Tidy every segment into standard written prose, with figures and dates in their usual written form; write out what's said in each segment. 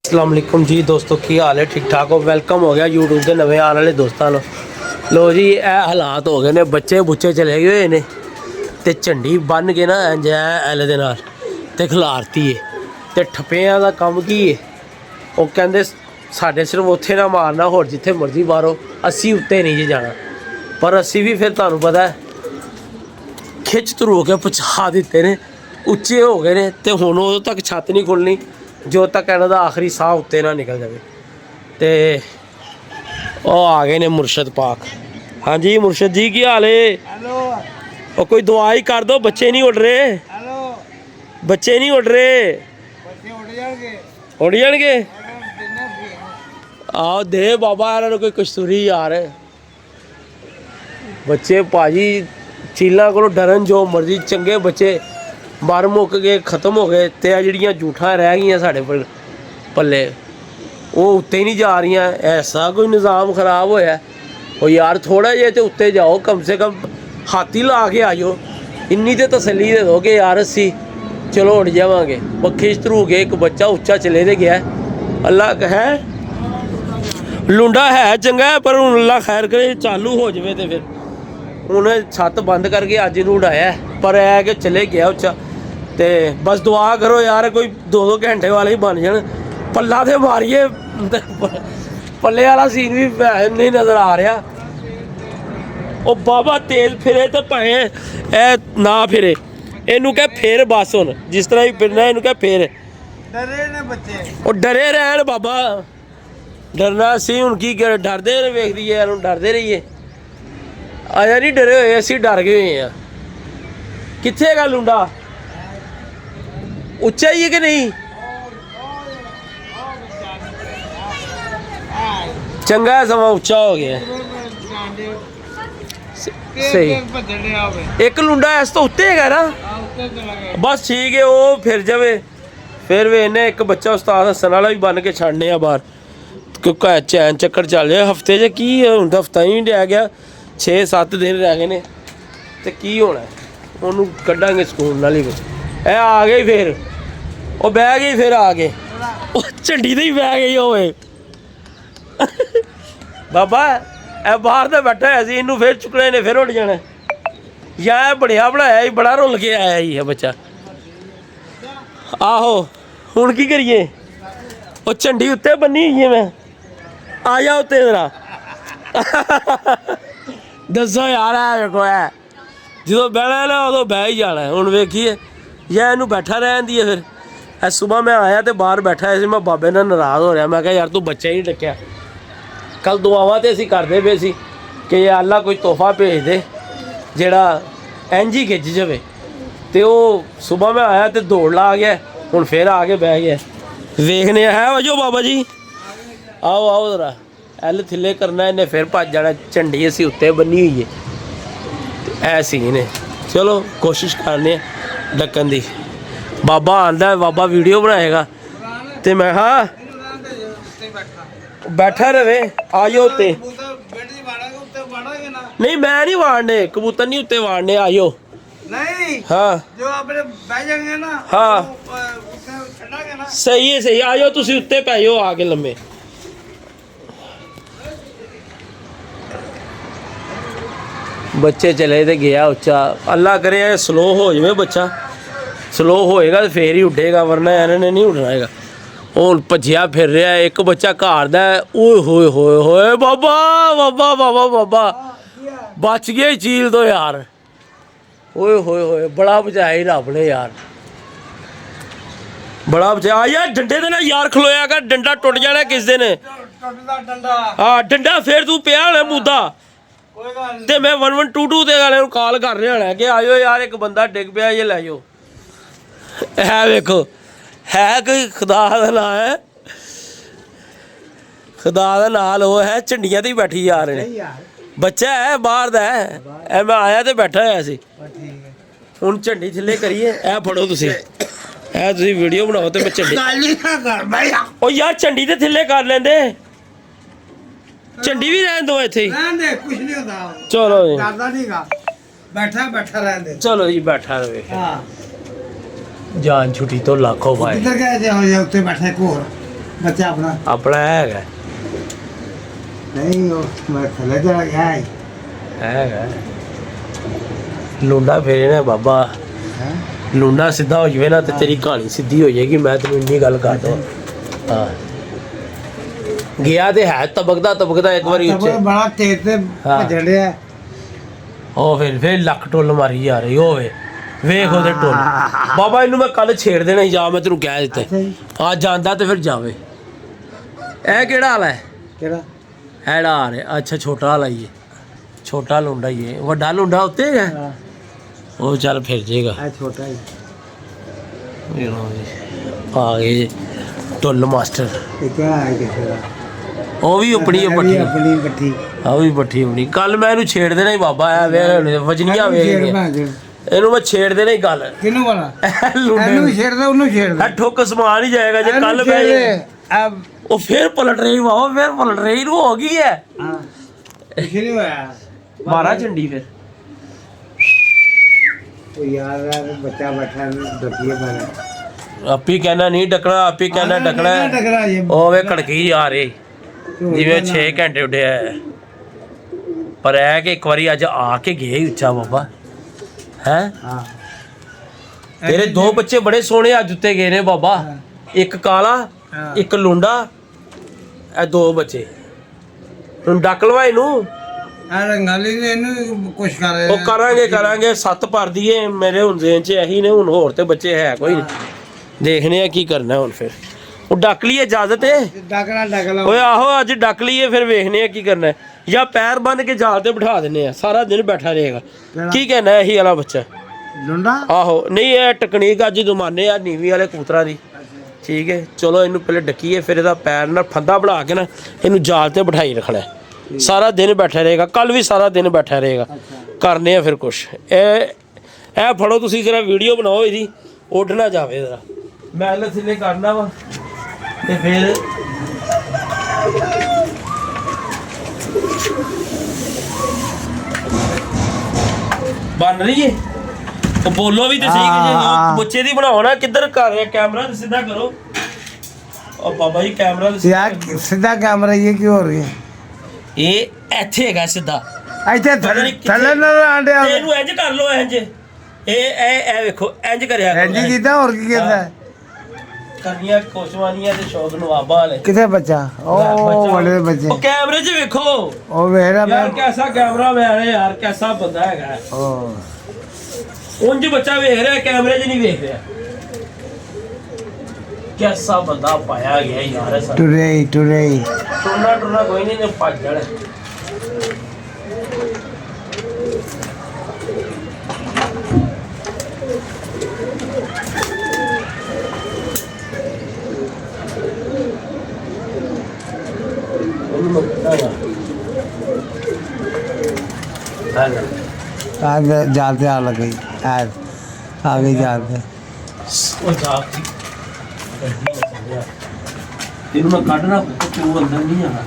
अस्सलाम वालेकुम जी दोस्तों, की हाल है? ठीक ठाक हो? वेलकम हो गया यूट्यूब के नवे आने वाले दोस्तों लो। लो जी, ए हालात हो गए ने, बच्चे बुच्चे चले गए ने ते झंडी बन के ना इंज एल दे नाल ते खिलारती है ते ठप्पियां दा कम की है। वो कहंदे साडे सिर्फ उत्थे ना मारना, होर जिथे मर्जी मारो, असी उत्ते नहीं जी जाना। पर असी भी फिर तुहानू पता है खिच धरू के पहुँचा दिते ने, उच्चे हो गए ने ते हुण उदों तक छत्त नहीं खुलनी जो तक इन्हों का आखिरी साह उत्ते ना निकल जाए। तो वो आ गए ने मुर्शद पाक। हाँ जी मुर्शद जी, की हाल है? और कोई दुआ ही कर दो, बच्चे नहीं उड़ रहे। बच्चे नहीं उड़ रहे, उड़ जाएंगे। आओ दे बाबा इन्होंने कोई कस्तूरी यार। बच्चे भाजी चीलों को डरन, जो मर्जी चंगे बच्चे मर मुक गए, खत्म हो गए। तो आ जड़ियाँ जूठा रह गई साढ़े पल्ले, वो उत्ते ही नहीं जा रही। ऐसा कोई निज़ाम खराब होया ओ यार, थोड़ा जे तो उत्ते जाओ, कम से कम हाथी ला के आयो। इन्नी तो तसली दे दो कि यार असी चलो उड़ जावांगे। खिच धरू के एक बच्चा उच्चा चले दे गया। अल्लाह है लुंडा है चंगा है, पर हुण अल्लाह खैर करे चालू हो जाए। तो फिर उन्हें छत्त बंद करके अज नूं उड़ाया, पर है कि चले गया उच्चा। तो बस दुआ करो यार, कोई 2-2 घंटे वाले ही बन जान। पल्ला तो मारिए, पल्ले वाला सीन भी नहीं नज़र आ रहा। ओ बाबा तेज फिरे तो भाएं ए ना फिरे, इनू कह फिर बस हुण जिस तरह ही फिरना, इनू कह फिर। डरे ने बच्चे, ओ डरे रहन बाबा, डरना सी हुण की डरदे वेख दी है, डरदे रहिए। आया नहीं डरे हुए, असी डर गए हुए हैं। कित्थे गा लुंडा? उच्चा ही है कि नहीं? चंगा है, समा उच्चा हो गया। सही, एक लुंडा इस तो उत्ते है ना, बस ठीक है। वो फिर जावे, फिर वे इन्हें एक बच्चा उस्ताद हसन वाला भी बन के छाड़ने आ बाहर, क्योंकि चैन चक्कर चल जाए। हफ्ते च की हुण तो हफ्ता ही नहीं रह गया, 6-7 दिन रह गए ने। तो की होना है, उन्होंने कड्डांगे स्कूल नाल ही। ए आ गई फिर, वो बह गई फिर आ गए, झंडी तो ही बह गई होवे। बाबा ए बाहर तो बैठा है सी, इनू फिर चुकने ने, फिर उड़ जाना। या बढ़िया बनाया ही, बड़ा रुल के आया ही है बच्चा। आहो हुण की करिए? वो झंडी उत्ते बनी हुई है, मैं आ जा उत्ते जरा। दसो यार, है देखो है जो बहना ना उदों बह ही जाना। हुण वेखिए या इनू बैठा रहन दी है। फिर ए सुबह मैं आया तो बाहर बैठा है, मैं बाबे नाल नाराज़ हो रहा। मैं कहा यार तू बच्चा ही नहीं डकिया। कल दुआवां तो असीं करदे पे सी कि अल्लाह कोई तोहफा भेज दे जिहड़ा इंज ही खिच जावे। तो वो सुबह मैं आया तो दौड़ ला गया, हुण फिर आ के बह गया। वेखने है वजो बाबा जी, आओ आओ जरा। एल थल्ले करना, इन्हें फिर भज जाना। झंडी असीं उत्ते बनी हुई है, ऐ सीन है। चलो कोशिश करने डकन दी। बाबा आंदा है, बाबा वीडियो बनाएगा। तो मैं हाँ बैठा रहे, आ जाओ उत्ते। नहीं मैं नहीं वाड़ने, कबूतर नहीं उत्ते वाड़ने, आ जाओ। नहीं हाँ जो अपने बह जाएंगे ना, हाँ छड़ांगे ना। सही है सही, आ जाओ तुसी उत्ते पै जाओ आके लम्मे। बच्चे चले तो गया उच्चा। अल्लाह करे स्लो हो जाए बच्चा, स्लो होएगा तो फिर ही उठेगा, वरना इन्होंने नहीं उठना है। हूँ भजिया फिर रहा है। एक बच्चा घर दा, ओए होए होए होए बाबा बाबा बाबा बाबा, बच गया ही चील तो यार। ओए होए होए, बड़ा बचाया ही रब ने यार, बड़ा बचाया। यार डंडे दे ना यार खलोया कर, डंडा टुट जाना किस दिन। हाँ डंडा फिर तू पिया होना मुद्दा। तो मैं 1122 के वाले कॉल कर रहा होना कि आयो यार एक बंदा डिग पिया, ये लै जाओ। है वेखो, है कोई खुदा का नाम है, खुदा का नाल वो है। झंडियां तो ही बैठी जा रहे हैं, बच्चा है बाहर दा है। मैं आया तो बैठा होया सी। हुण झंडी थल्ले करिए, ए फड़ो तुसी, ए तुसी वीडियो बनाओ तो मैं झंडी। ओ यार झंडी तो थल्ले कर लेंदे, झंडी भी रहन दो इत्थे। रहन दे, कुछ नहीं होता। चलो जी, डरदा नहींगा, बैठा बैठा रहन दे। चलो जी बैठा रहे। हां जान छुट्टी तो लाखों भाई। किधर गए थे? और ये उत्ते बैठे को ਬੱਚਾ ਆਪਣਾ ਆਪਣਾ ਹੈਗਾ ਨਹੀਂ ਉਹ ਮੈਂ ਥੱਲੇ ਚਲਾ ਗਿਆ ਹੈਗਾ ਲੁੰਡਾ ਫੇਰੇ ਨੇ ਬਾਬਾ ਹੈ ਲੁੰਡਾ ਸਿੱਧਾ ਹੋ ਜਾਵੇ ਨਾ ਤੇ ਤੇਰੀ ਕਹਾਣੀ ਸਿੱਧੀ ਹੋ ਜਾਏਗੀ ਮੈਂ ਤੈਨੂੰ ਇੰਨੀ ਗੱਲ ਕਰਦਾ ਹਾਂ ਗਿਆ ਤੇ ਹੈ ਤਬਕਦਾ ਇੱਕ ਵਾਰੀ ਉੱਚੇ ਬੜਾ ਤੇਜ਼ ਤੇ ਭੱਜਣ ਡਿਆ ਉਹ ਫਿਰ ਲੱਖ ਟੁੱਲ ਮਾਰੀ ਜਾ ਰਹੀ ਹੋਵੇ ਵੇਖ ਉਹਦੇ ਟੁੱਲ ਬਾਬਾ ਇਹਨੂੰ ਮੈਂ ਕੱਲ ਛੇੜ ਦੇਣਾ ਸੀ ਜਾ ਮੈਂ ਤੈਨੂੰ ਕਹਿ ਦਿੱਤਾ ਆ ਜਾਂਦਾ ਤੇ ਫਿਰ ਜਾਵੇ ਇਹ ਕਿਹੜਾ ਹਾਲ ਹੈ ਕਿਹੜਾ ਐੜਾ ਆ ਰਿਹਾ ਅੱਛਾ ਛੋਟਾ ਹਾਲ ਹੀ ਹੈ ਛੋਟਾ ਲੁੰਡਾ ਹੀ ਹੈ ਵੱਡਾ ਲੁੰਡਾ ਉੱਤੇ ਹੈਗਾ ਉਹ ਚੱਲ ਫਿਰ ਜੇਗਾ ਆ ਛੋਟਾ ਹੀ ਆ ਗਏ ਜੀ, ਟੁੱਲ ਮਾਸਟਰ ਇਹ ਕਿਹੜਾ ਹੈ ਕਿਸੇ ਦਾ ਉਹ ਵੀ ਆਪਣੀ ਪੱਠੀ ਆਪਣੀ ਪੱਠੀ ਆ ਵੀ ਪੱਠੀ ਆਪਣੀ ਕੱਲ ਮੈਂ ਇਹਨੂੰ ਛੇੜ ਦੇਣਾ ਹੀ ਬਾਬਾ ਐ ਵੇ ਵਜਨੀਆਂ ਵੇਖ ਇਹਨੂੰ ਮੈਂ ਛੇੜ ਦੇਣਾ ਹੀ ਗੱਲ ਕਿਹਨੂੰ ਵਾਲਾ ਲੁੰਡੇ ਇਹਨੂੰ ਛੇੜਦਾ ਉਹਨੂੰ ਛੇੜਦਾ ਠੁੱਕ ਸਮਾਨ ਹੀ ਜਾਏਗਾ ਜੇ ਕੱਲ ਮੈਂ ਉਹ ਫੇਰ ਪਲਟ ਰਹੀ ਬਾਬਾ ਫੇਰ ਪਲਟ ਰਹੀ ਨੂੰ ਹੋ ਗਈ ਹੈ ਹਾਂ ਕੁਛ ਨਹੀਂ ਹੋਇਆ ਮਾਰਾ ਝੰਡੀ ਫਿਰ ਉਹ ਯਾਰ ਬੱਚਾ ਬੈਠਾ ਡੱਕੀਏ ਪਰ ਆਪੀ ਕਹਿਣਾ ਨਹੀਂ ਡਕਣਾ ਆਪੀ ਕਹਿਣਾ ਡਕਣਾ ਟਕਰਾ ਜੇ ਉਹ ਵੇ ਕੜਕੀ ਆ ਰਹੀ ਜਿਵੇਂ 6 ਘੰਟੇ ਉੱਡਿਆ ਹੈ। ਪਰ ਇਹ ਕਿ ਇੱਕ ਵਾਰੀ ਅੱਜ ਆ ਕੇ ਗਏ ਹੀ ਉੱਚਾ ਬਾਬਾ ਹੈ ਹਾਂ ਤੇਰੇ ਦੋ ਬੱਚੇ ਬੜੇ ਸੋਹਣੇ ਅੱਜ ਉੱਤੇ ਗਏ ਨੇ ਬਾਬਾ ਇੱਕ ਕਾਲਾ ਇੱਕ ਲੁੰਡਾ ਇਹ ਦੋ ਬੱਚੇ ਹੁਣ ਡੱਕ ਲਵਾ ਇਹਨੂੰ ਆ ਰੰਗਾਲੀ ਨੇ ਇਹਨੂੰ ਕੁਛ ਕਰ ਉਹ ਕਰਾਂਗੇ ਸੱਤ ਭਰ ਦਈਏ ਮੇਰੇ ਹੁਣ ਜ਼ੇਨ 'ਚ ਇਹੀ ਨੇ ਹੁਣ ਹੋਰ ਤੇ ਬੱਚੇ ਹੈ ਕੋਈ ਨਹੀਂ ਦੇਖਨੇ ਆ ਕੀ ਕਰਨਾ ਹੁਣ ਫਿਰ ਉਹ ਡੱਕ ਲਈਏ ਇਜਾਜ਼ਤ ਹੈ ਡਕਲਾ ਓਏ ਆਹੋ ਅੱਜ ਡੱਕ ਲਈਏ ਫਿਰ ਵੇਖਨੇ ਆ ਕੀ ਕਰਨਾ ਜਾਂ ਪੈਰ ਬੰਨ ਕੇ ਜਾਲ ਤੇ ਬਿਠਾ ਦਿੰਨੇ ਆ ਸਾਰਾ ਦਿਨ ਬੈਠਾ ਰਹੇਗਾ ਕੀ ਕਹਿਣਾ ਇਹੀ ਵਾਲਾ ਬੱਚਾ ਲੁੰਡਾ ਆਹੋ ਨਹੀਂ ਇਹ ਟੈਕਨੀਕ ਅੱਜ ਜ਼ਮਾਨੇ ਆ ਨੀਵੀਂ ਵਾਲੇ ਕਬੂਤਰਾਂ ਦੀ ਠੀਕ ਹੈ ਚਲੋ ਇਹਨੂੰ ਪਹਿਲੇ ਡੱਕੀਏ ਫਿਰ ਇਹਦਾ ਪੈਰ ਨਾਲ ਫੰਦਾ ਬਣਾ ਕੇ ਨਾ ਇਹਨੂੰ ਜਾਲ ਤੇ ਬਿਠਾਈ ਰੱਖਣਾ ਸਾਰਾ ਦਿਨ ਬੈਠਾ ਰਹੇਗਾ ਕੱਲ ਵੀ ਸਾਰਾ ਦਿਨ ਬੈਠਾ ਰਹੇਗਾ ਕਰਨੇ ਆ ਫਿਰ ਕੁਛ ਇਹ ਫੜੋ ਤੁਸੀਂ ਜਰਾ ਵੀਡੀਓ ਬਣਾਓ ਇਹਦੀ ਉੱਡ ਨਾ ਜਾਵੇ ਜਰਾ ਮੈਂ ਥੱਲੇ ਕਰਨਾ ਵਾ ਤੇ ਫਿਰ ਬਣ ਰਹੀ ਏ ਉਹ ਬੋਲੋ ਵੀ ਤੇ ਸਹੀ ਕਿ ਬੱਚੇ ਦੀ ਬਣਾਓ ਨਾ ਕਿੱਧਰ ਕਰ ਰਿਹਾ ਕੈਮਰਾ ਸਿੱਧਾ ਕਰੋ ਉਹ ਬਾਬਾ ਜੀ ਕੈਮਰਾ ਯਾਰ ਸਿੱਧਾ ਕੈਮਰਾ ਇਹ ਕੀ ਹੋ ਰਹੀ ਹੈ ਇਹ ਇੱਥੇ ਹੈਗਾ ਸਿੱਧਾ ਇੱਥੇ ਥੱਲੇ ਨਾ ਆਂਡਿਆ ਇਹਨੂੰ ਇੰਜ ਕਰ ਲੋ ਇੰਜ ਇਹ ਵੇਖੋ ਇੰਜ ਕਰਿਆ ਇੰਜ ਕੀਤਾ ਹੋਰ ਕੀ ਕਹਿੰਦਾ ਕਰਨੀਆਂ ਕੋਸ਼ਵਾਨੀਆਂ ਤੇ ਸ਼ੌਕ ਨਵਾਬਾਂ ਵਾਲੇ ਕਿੱਥੇ ਬੱਚਾ ਉਹ ਵਾਲੇ ਬੱਚੇ ਉਹ ਕੈਮਰੇ 'ਚ ਵੇਖੋ ਉਹ ਵੇਰਾ ਯਾਰ ਕੈਸਾ ਕੈਮਰਾ ਮੈਨ ਹੈ ਯਾਰ ਕੈਸਾ ਬੰਦਾ ਹੈਗਾ ਉਹ ਉਂਝ ਬੱਚਾ ਵੇਖ ਰਿਹਾ ਕੈਮਰੇ 'ਚ ਨਹੀਂ ਵੇਖ ਰਿਹਾ ਕੈਸਾ ਬੰਦਾ ਪਾਇਆ ਗਿਆ ਯਾਰ ਟੁਰੇ ਟੁਰਨਾ ਕੋਈ ਨਹੀਂ ਨੇ ਭੱਜ ਜਾਣਾ आज जाते आ लग गई आज आगे जाते ਇਹਨੂੰ ਮੈਂ ਕੱਢਣਾ ਤੂੰ ਅੰਦਰ ਨਹੀਂ ਜਾਣਾ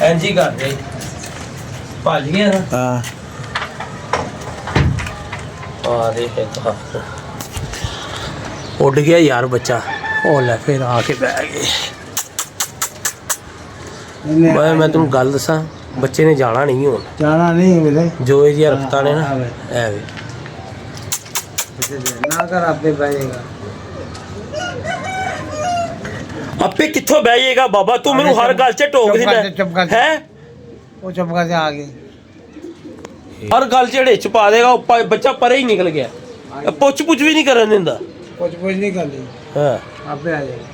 ਐਂਜੀ ਕਰਦੇ ਭੱਜ ਗਿਆ ਨਾ हाँ ਆ ਦੇ ਇੱਕ ਉੱਡ ਗਿਆ ਯਾਰ ਬੱਚਾ ਉਹ ਲੈ ਫਿਰ ਆ ਕੇ ਬਹਿ ਗਏ ਮੈਂ ਤੈਨੂੰ ਗੱਲ ਦੱਸਾਂ ਬੱਚੇ ਨੇ ਜਾਣਾ ਨਹੀਂ ਹੁਣ जाना नहीं मिले ਜੋ ਇਹਦੀ ਹਰਕਤਾਂ ਨੇ ਨਾ ਐ ਵੇ ना कर आपे बैठेगा ਆਪੇ ਕਿੱਥੋਂ ਬਹਿ ਜਾਏਗਾ ਬਾਬਾ ਤੂੰ ਮੈਨੂੰ ਹਰ ਗੱਲ 'ਚ ਟੋਕ ਚੁੱਪ ਕਰ। ਦਿੰਦਾ ਹੈ वो चुप कर आ गए ਹਰ ਗੱਲ 'ਚ ਢੇਚ ਪਾ ਦੇਗਾ ਉਹ ਬੱਚਾ ਪਰੇ ਹੀ ਨਿਕਲ ਗਿਆ ਪੁੱਛ ਵੀ ਨਹੀਂ ਕਰਨ ਦਿੰਦਾ कुछ नहीं कर ली ਹਾਂ आपे आ जाएगा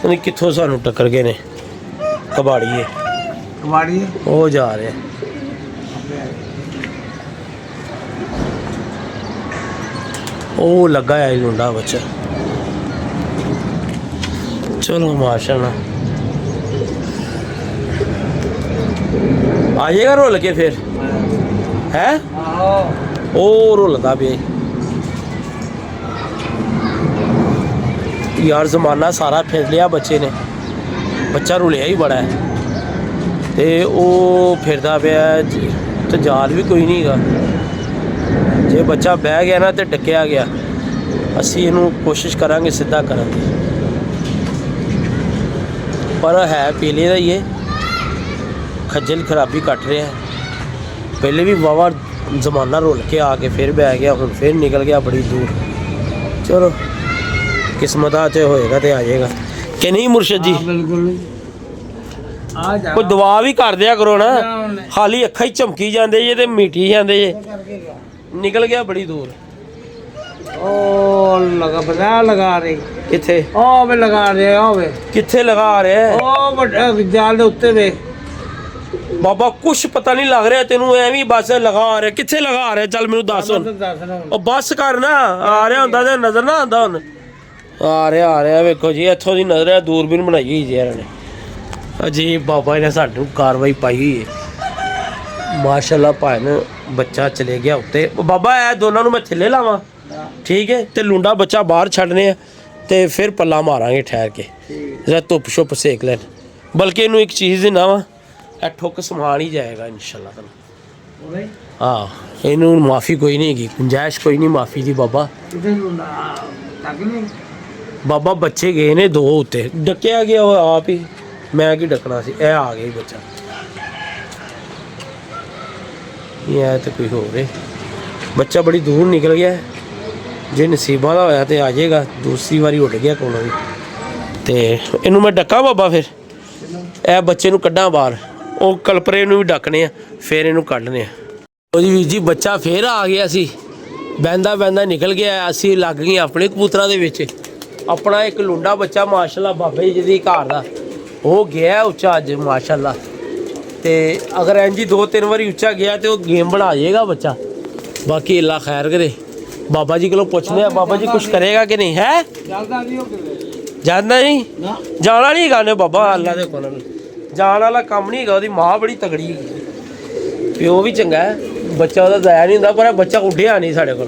ਉਹਨੇ ਕਿੱਥੋਂ ਸਾਨੂੰ ਟੱਕਰ ਗਏ ਨੇ ਕਬਾੜੀਏ कबाड़ी ਉਹ ਜਾ ਰਹੇ ਉਹ ਲੱਗਾ ਹੈ ਲੁੰਡਾ ਬੱਚਾ ਚਲੋ ਮਾਸ਼ਾਅੱਲਾ ਆ ਜਾਏਗਾ ਰੁੱਲ ਕੇ ਫਿਰ ਹੈ ਉਹ ਰੁੱਲਦਾ ਪਿਆ ਯਾਰ ਜ਼ਮਾਨਾ ਸਾਰਾ ਫਿਰ ਲਿਆ ਬੱਚੇ ਨੇ, ਬੱਚਾ ਰੁਲਿਆ ਹੀ ਬੜਾ ਹੈ ਤੇ ਉਹ ਫਿਰਦਾ ਪਿਆ ਤੇ ਜਾਲ ਵੀ ਕੋਈ ਨਹੀਂ ਹੈਗਾ। ਜੇ ਬੱਚਾ ਬਹਿ ਗਿਆ ਨਾ ਤੇ ਡੱਕਿਆ ਗਿਆ, ਅਸੀਂ ਇਹਨੂੰ ਕੋਸ਼ਿਸ਼ ਕਰਾਂਗੇ ਸਿੱਧਾ ਕਰਨ ਦੀ, ਪਰ ਹੈ ਪੀਲੇ ਦਾ ਹੀ ਹੈ, ਖੱਜਲ ਖਰਾਬੀ ਕੱਟ ਰਿਹਾ ਹੈ। ਪਹਿਲੇ ਵੀ ਵਾਵਾ ਜ਼ਮਾਨਾ ਰੁਲ ਕੇ ਆ ਕੇ ਫਿਰ ਬਹਿ ਗਿਆ, ਹੁਣ ਫਿਰ ਨਿਕਲ ਗਿਆ ਬੜੀ ਦੂਰ। ਚਲੋ ਕਿਸਮਤਾਂ 'ਚ ਹੋਏਗਾ ਤੇ ਆ ਜਾਏਗਾ ਕਿ ਨਹੀਂ ਮੁਰਸ਼ਦ ਜੀ? ਬਿਲਕੁਲ ਆ ਜਾ ਕੋਈ ਦੁਆ ਵੀ ਕਰ ਦਿਆ ਕਰੋ ਨਾ, ਖਾਲੀ ਅੱਖਾਂ ਹੀ ਝਮਕੀ ਜਾਂਦੇ ਜੇ ਤੇ ਮੀਟੀ ਜਾਂਦੇ ਜੇ। ਨਿਕਲ ਗਿਆ ਬੜੀ ਦੂਰ। ਉਹ ਲਗਾ ਰਹੀ ਕਿੱਥੇ? ਉਹ ਵੇ ਲਗਾ ਰਹੇ ਵੇ ਕਿੱਥੇ ਲਗਾ ਰਿਹਾ ਉਹ ਵੱਡਾ ਜਾਲ ਦੇ ਉੱਤੇ ਵੇ ਬਾਬਾ? ਕੁਛ ਪਤਾ ਨਹੀਂ ਲੱਗ ਰਿਹਾ ਤੈਨੂੰ, ਐਵੇਂ ਬਸ ਲਗਾ ਰਿਹਾ। ਕਿੱਥੇ ਲਗਾ ਰਿਹਾ? ਚੱਲ ਮੈਨੂੰ ਦੱਸ ਹੁਣ। ਉਹ ਬੱਸ ਕਰ ਨਾ, ਆ ਰਿਹਾ ਹੁੰਦਾ ਤੇ ਨਜ਼ਰ ਨਾ ਆਉਂਦਾ। ਹੁਣ ਆ ਰਿਹਾ ਵੇਖੋ ਜੀ, ਇੱਥੋਂ ਦੀ ਨਜ਼ਰ ਹੈ, ਦੂਰਬੀਨ ਬਣਾਈ ਹੋਈ ਜੀ ਇਹਨਾਂ ਨੇ। ਅਜੀਬ ਬਾਬਾ ਨੇ ਸਾਨੂੰ ਕਾਰਵਾਈ ਪਾਈ ਹੋਈ ਹੈ ਮਾਸ਼ਾਅੱਲਾ। ਭਾਈ ਨੇ ਬੱਚਾ ਚਲੇ ਗਿਆ ਉੱਤੇ। ਬਾਬਾ ਇਹ ਦੋਨਾਂ ਨੂੰ ਮੈਂ ਥੱਲੇ ਲਾਵਾਂ, ਠੀਕ ਹੈ, ਤੇ ਲੁੰਡਾ ਬੱਚਾ ਬਾਹਰ ਛੱਡਨੇ ਆ ਤੇ ਫਿਰ ਪੱਲਾ ਮਾਰਾਂਗੇ ਠਹਿਰ ਕੇ, ਜਰਾ ਧੁੱਪ ਛੁੱਪ ਸੇਕ ਲੈਣ। ਬਲਕਿ ਇਹਨੂੰ ਇੱਕ ਚੀਜ਼ ਦੇਣਾ ਵਾ, ਇਹ ਠੁੱਕ ਸਮਾਨ ਹੀ ਜਾਏਗਾ ਇਨਸ਼ਾਅੱਲਾ ਤੁਹਾਨੂੰ। ਹਾਂ, ਇਹਨੂੰ ਮਾਫੀ ਕੋਈ ਨਹੀਂ ਹੈਗੀ, ਗੁੰਜਾਇਸ਼ ਕੋਈ ਨਹੀਂ ਮਾਫੀ ਦੀ ਬਾਬਾ। ਬਾਬਾ ਬੱਚੇ ਗਏ ਨੇ ਦੋ ਉੱਤੇ, ਡੱਕਿਆ ਗਿਆ ਉਹ ਆਪ ਹੀ, ਮੈਂ ਕੀ ਡੱਕਣਾ ਸੀ। ਇਹ ਆ ਗਿਆ ਹੀ ਬੱਚਾ, ਇਹ ਤਾਂ ਕੋਈ ਹੋਰ ਹੈ। ਬੱਚਾ ਬੜੀ ਦੂਰ ਨਿਕਲ ਗਿਆ, ਜੇ ਨਸੀਬਾਂ ਦਾ ਹੋਇਆ ਤੇ ਆ ਜਾਏਗਾ। ਦੂਸਰੀ ਵਾਰੀ ਉੱਡ ਗਿਆ ਕੋਲੋਂ ਵੀ, ਤੇ ਇਹਨੂੰ ਮੈਂ ਡੱਕਾਂ ਬਾਬਾ, ਫਿਰ ਇਹ ਬੱਚੇ ਨੂੰ ਕੱਢਾਂ ਬਾਹਰ, ਉਹ ਕਲਪਰੇ ਨੂੰ ਵੀ ਡੱਕਣੇ ਆ, ਫਿਰ ਇਹਨੂੰ ਕੱਢਨੇ ਆ। ਉਹ ਜੀ ਵੀਰ ਜੀ ਬੱਚਾ ਫਿਰ ਆ ਗਿਆ ਸੀ, ਬਹਿੰਦਾ ਨਿਕਲ ਗਿਆ। ਅਸੀਂ ਲੱਗ ਗਏ ਆਪਣੇ ਕਬੂਤਰਾਂ ਦੇ ਵਿੱਚ। ਆਪਣਾ ਇੱਕ ਲੁੰਡਾ ਬੱਚਾ ਮਾਸ਼ਾਅੱਲਾ ਬਾਬੇ ਜੀ ਦੀ ਘਰ ਦਾ, ਉਹ ਗਿਆ ਉੱਚਾ ਅੱਜ ਮਾਸ਼ਾਅੱਲਾ। ਤੇ ਅਗਰ ਇੰਜ ਹੀ 2-3 ਵਾਰੀ ਉੱਚਾ ਗਿਆ ਤੇ ਉਹ ਗੇਮ ਬਣਾ ਜਾਏਗਾ ਬੱਚਾ। ਬਾਕੀ ਅੱਲਾ ਖੈਰ ਕਰੇ। ਬਾਬਾ ਜੀ ਕੋਲੋਂ ਪੁੱਛਦੇ ਆ, ਬਾਬਾ ਜੀ ਕੁਛ ਕਰੇਗਾ ਕਿ ਨਹੀਂ ਹੈ? ਜਾਂਦਾ ਨਹੀਂ, ਜਾਣਾ ਨਹੀਂ ਹੈਗਾ ਨੇ ਬਾਬਾ, ਅੱਲਾ ਦੇ ਕੋਲ ਜਾਣ ਵਾਲਾ ਕੰਮ ਨਹੀਂ ਹੈਗਾ। ਉਹਦੀ ਮਾਂ ਬੜੀ ਤਗੜੀ ਹੈਗੀ, ਪਿਓ ਵੀ ਚੰਗਾ ਹੈ, ਬੱਚਾ ਉਹਦਾ ਜ਼ਾਇਆ ਨਹੀਂ ਹੁੰਦਾ, ਪਰ ਬੱਚਾ ਉੱਡਿਆ ਨਹੀਂ ਸਾਡੇ ਕੋਲ।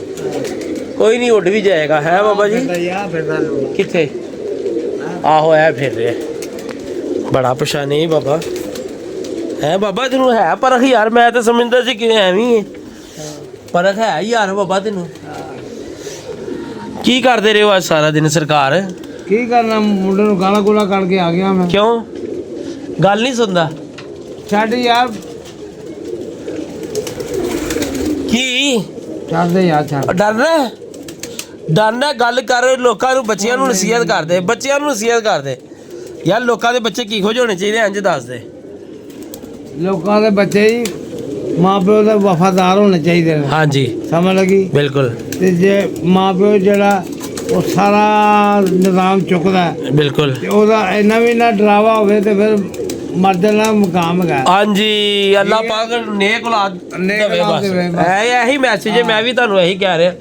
ਕੋਈ ਨਹੀਂ, ਉੱਡ ਵੀ ਜਾਏਗਾ ਹੈ ਬਾਬਾ ਜੀ। ਕਿੱਥੇ? ਆਹੋ ਐ ਫਿਰ ਰਿਹਾ, ਬੜਾ ਪਛਾਣੇ ਬਾਬਾ ਹੈ। ਬਾਬਾ ਤੈਨੂੰ ਹੈ ਪਰਖ ਯਾਰ, ਮੈਂ ਤਾਂ ਸਮਝਦਾ ਸੀ ਕਿ ਐਵੇਂ ਹੀ ਪਰਖ ਹੈ ਯਾਰ ਬਾਬਾ ਤੈਨੂੰ। ਕੀ ਕਰਦੇ ਰਹੇ ਹੋ ਅੱਜ ਸਾਰਾ ਦਿਨ? ਸਰਕਾਰ ਕੀ ਕਰਨਾ, ਮੁੰਡੇ ਨੂੰ ਗਾਲਾਂ ਗੋਲਾ ਕੱਢ ਕੇ ਆ ਗਿਆ ਮੈਂ। ਕਿਉਂ? ਗੱਲ ਨਹੀਂ ਸੁਣਦਾ? ਛੱਡ ਯਾਰ, ਕੀ ਛੱਡ ਦੇ ਯਾਰ, ਛੱਡ। ਡਰਨਾ ਗੱਲ ਕਰ। ਲੋਕਾਂ ਨੂੰ, ਬੱਚਿਆਂ ਨੂੰ ਨਸੀਹਤ ਕਰਦੇ, ਬੱਚਿਆਂ ਨੂੰ ਨਸੀਹਤ ਕਰਦੇ ਯਾਰ। ਲੋਕਾਂ ਦੇ ਬੱਚੇ ਕੀ ਖੋਜ ਹੋਣੇ ਚਾਹੀਦੇ ਇੰਜ ਦੱਸ ਦੇ। ਲੋਕਾਂ ਦੇ ਬੱਚੇ ਜੀ ਮਾਂ ਪਿਓ ਦੇ ਵਫਾਦਾਰ ਹੋਣੇ ਚਾਹੀਦੇ ਨੇ। ਹਾਂਜੀ, ਸਮਝ ਲੱਗੀ? ਬਿਲਕੁਲ। ਤੇ ਜੇ ਮਾਂ ਪਿਓ ਜਿਹੜਾ ਉਹ ਸਾਰਾ ਨਿਜ਼ਾਮ ਚੁੱਕਦਾ ਬਿਲਕੁਲ, ਤੇ ਉਹਦਾ ਇੰਨਾ ਵੀ ਨਾ ਡਰਾਵਾ ਹੋਵੇ ਤੇ ਫਿਰ ਮਰ ਜਾਣਾ ਮੁਕਾਮ ਹੈਗਾ। ਹਾਂਜੀ, ਅੱਲਾਹ ਪਾਕ ਨੇਕ ਔਲਾਦ ਦੇਵੇ ਬਸ। ਇਹੀ ਮੈਸੇਜ ਹੈ, ਮੈਂ ਵੀ ਤੁਹਾਨੂੰ ਇਹੀ ਕਹਿ ਰਿਹਾ।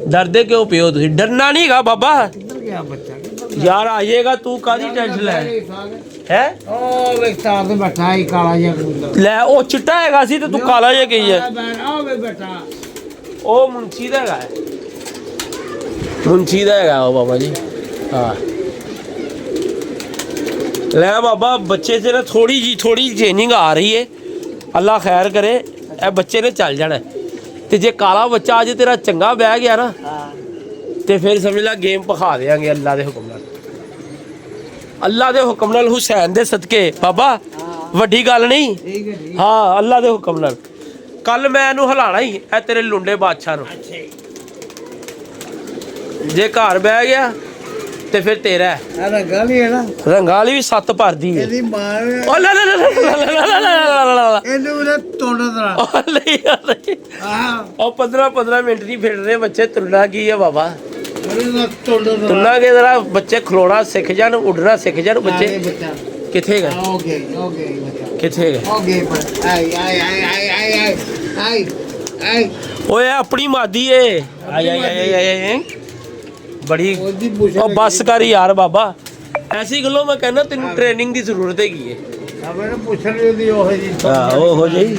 ਡਰਦੇ ਕਿਉਂ ਪਿਓ ਤੁਸੀਂ? ਡਰਨਾ ਨਹੀਂ ਹੈਗਾ ਬਾਬਾ। ਕਿੱਧਰ ਗਿਆ ਬੱਚਾ? ਯਾਰ ਆ ਜਾਏਗਾ, ਤੂੰ ਕਾਹਦੀ ਟੈਨਸ਼ਨ ਲੈ ਹੈ? ਉਹ ਵਿਖਤਾਰ ਤੇ ਬੈਠਾ ਹੀ ਕਾਲਾ ਜਿਹਾ ਕਬੂਤਰ। ਲੈ ਉਹ ਚਿੱਟਾ ਹੈਗਾ ਸੀ ਤੇ ਤੂੰ ਕਾਲਾ ਜਿਹਾ ਕਹੀ ਹੈ। ਆ ਵੇ ਬੈਠਾ, ਉਹ ਮੁੰਸ਼ੀ ਦਾ ਹੈਗਾ, ਮੁੰਸ਼ੀ ਦਾ ਹੈਗਾ ਉਹ ਬਾਬਾ ਜੀ। ਹਾਂ ਲੈ ਬਾਬਾ, ਬੱਚੇ 'ਚ ਨਾ ਥੋੜੀ ਚੇਂਜਿੰਗ ਆ ਰਹੀ ਹੈ। ਅੱਲਾ ਖੈਰ ਕਰੇ, ਇਹ ਬੱਚੇ ਨੇ ਚੱਲ ਜਾਣਾ। ਤੇ ਜੇ ਕਾਲਾ ਬੱਚਾ ਅੱਜ ਤੇਰਾ ਚੰਗਾ ਬਹਿ ਗਿਆ ਨਾ, ਤੇ ਫਿਰ ਸਮਝ ਲੈ ਗੇਮ ਪਖਾ ਦੇਾਂਗੇ ਅੱਲਾ ਦੇ ਹੁਕਮ ਨਾਲ। ਅੱਲਾ ਦੇ ਹੁਕਮ ਨਾਲ, ਹੁਸੈਨ ਦੇ ਸਦਕੇ ਬਾਬਾ, ਵੱਡੀ ਗੱਲ ਨਹੀਂ। ਠੀਕ ਹੈ ਜੀ। ਹਾਂ, ਅੱਲਾ ਦੇ ਹੁਕਮ ਨਾਲ। ਕੱਲ ਮੈਂ ਇਹਨੂੰ ਹਿਲਾਣਾ ਹੀ, ਇਹ ਤੇਰੇ ਲੁੰਡੇ ਬਾਦਸ਼ਾਹ ਨੂੰ। ਜੇ ਘਰ ਬਹਿ ਗਿਆ ਤੇ ਫਿਰ ਤੇਰਾ ਹੈ। ਆ ਰੰਗਾ ਵੀ ਹੈ ਨਾ, ਰੰਗਾਂ ਵਾਲੀ ਵੀ 7 ਭਰਦੀ ਹੈ। ਇਹਦੀ ਮਾਂ ਓ ਲੈ ਇਹਨੂੰ ਉਹਨੇ ਤੋੜ ਦਰਾ। ਉਹ 15 ਮਿੰਟ ਨਹੀਂ ਫਿਰ ਰਹੇ ਬੱਚੇ। ਤੁਰਨਾ ਕੀ ਹੈ ਬਾਬਾ? ਉਹਨੇ ਤੋੜ ਦਰਾ। ਤੁਰਨਾ ਕੇ ਜ਼ਰਾ ਬੱਚੇ ਖਲੋਣਾ ਸਿੱਖ ਜਾਣ, ਉੱਡਣਾ ਸਿੱਖ ਜਾਣ ਬੱਚੇ। ਕਿੱਥੇ ਗਏ? ਓਕੇ ਕਿੱਥੇ ਗਏ? ਆਈ ਆਈ ਆਈ ਆਈ ਆਈ ਆਈ ਆਈ। ਓਏ ਆਪਣੀ ਮਾਦੀ ਏ। ਆਈ ਬੜੀ। ਉਹ ਬੱਸ ਕਰ ਯਾਰ ਬਾਬਾ, ਐਸੀ ਗੱਲੋਂ ਮੈਂ ਕਹਿੰਦਾ ਤੈਨੂੰ ਟ੍ਰੇਨਿੰਗ ਦੀ ਜ਼ਰੂਰਤ ਹੈਗੀ ਏ। ਮੈਨੂੰ ਪੁੱਛਣ ਵੀ ਦੀ ਉਹ ਜੀ। ਹਾਂ, ਉਹੋ ਜਿਹੀ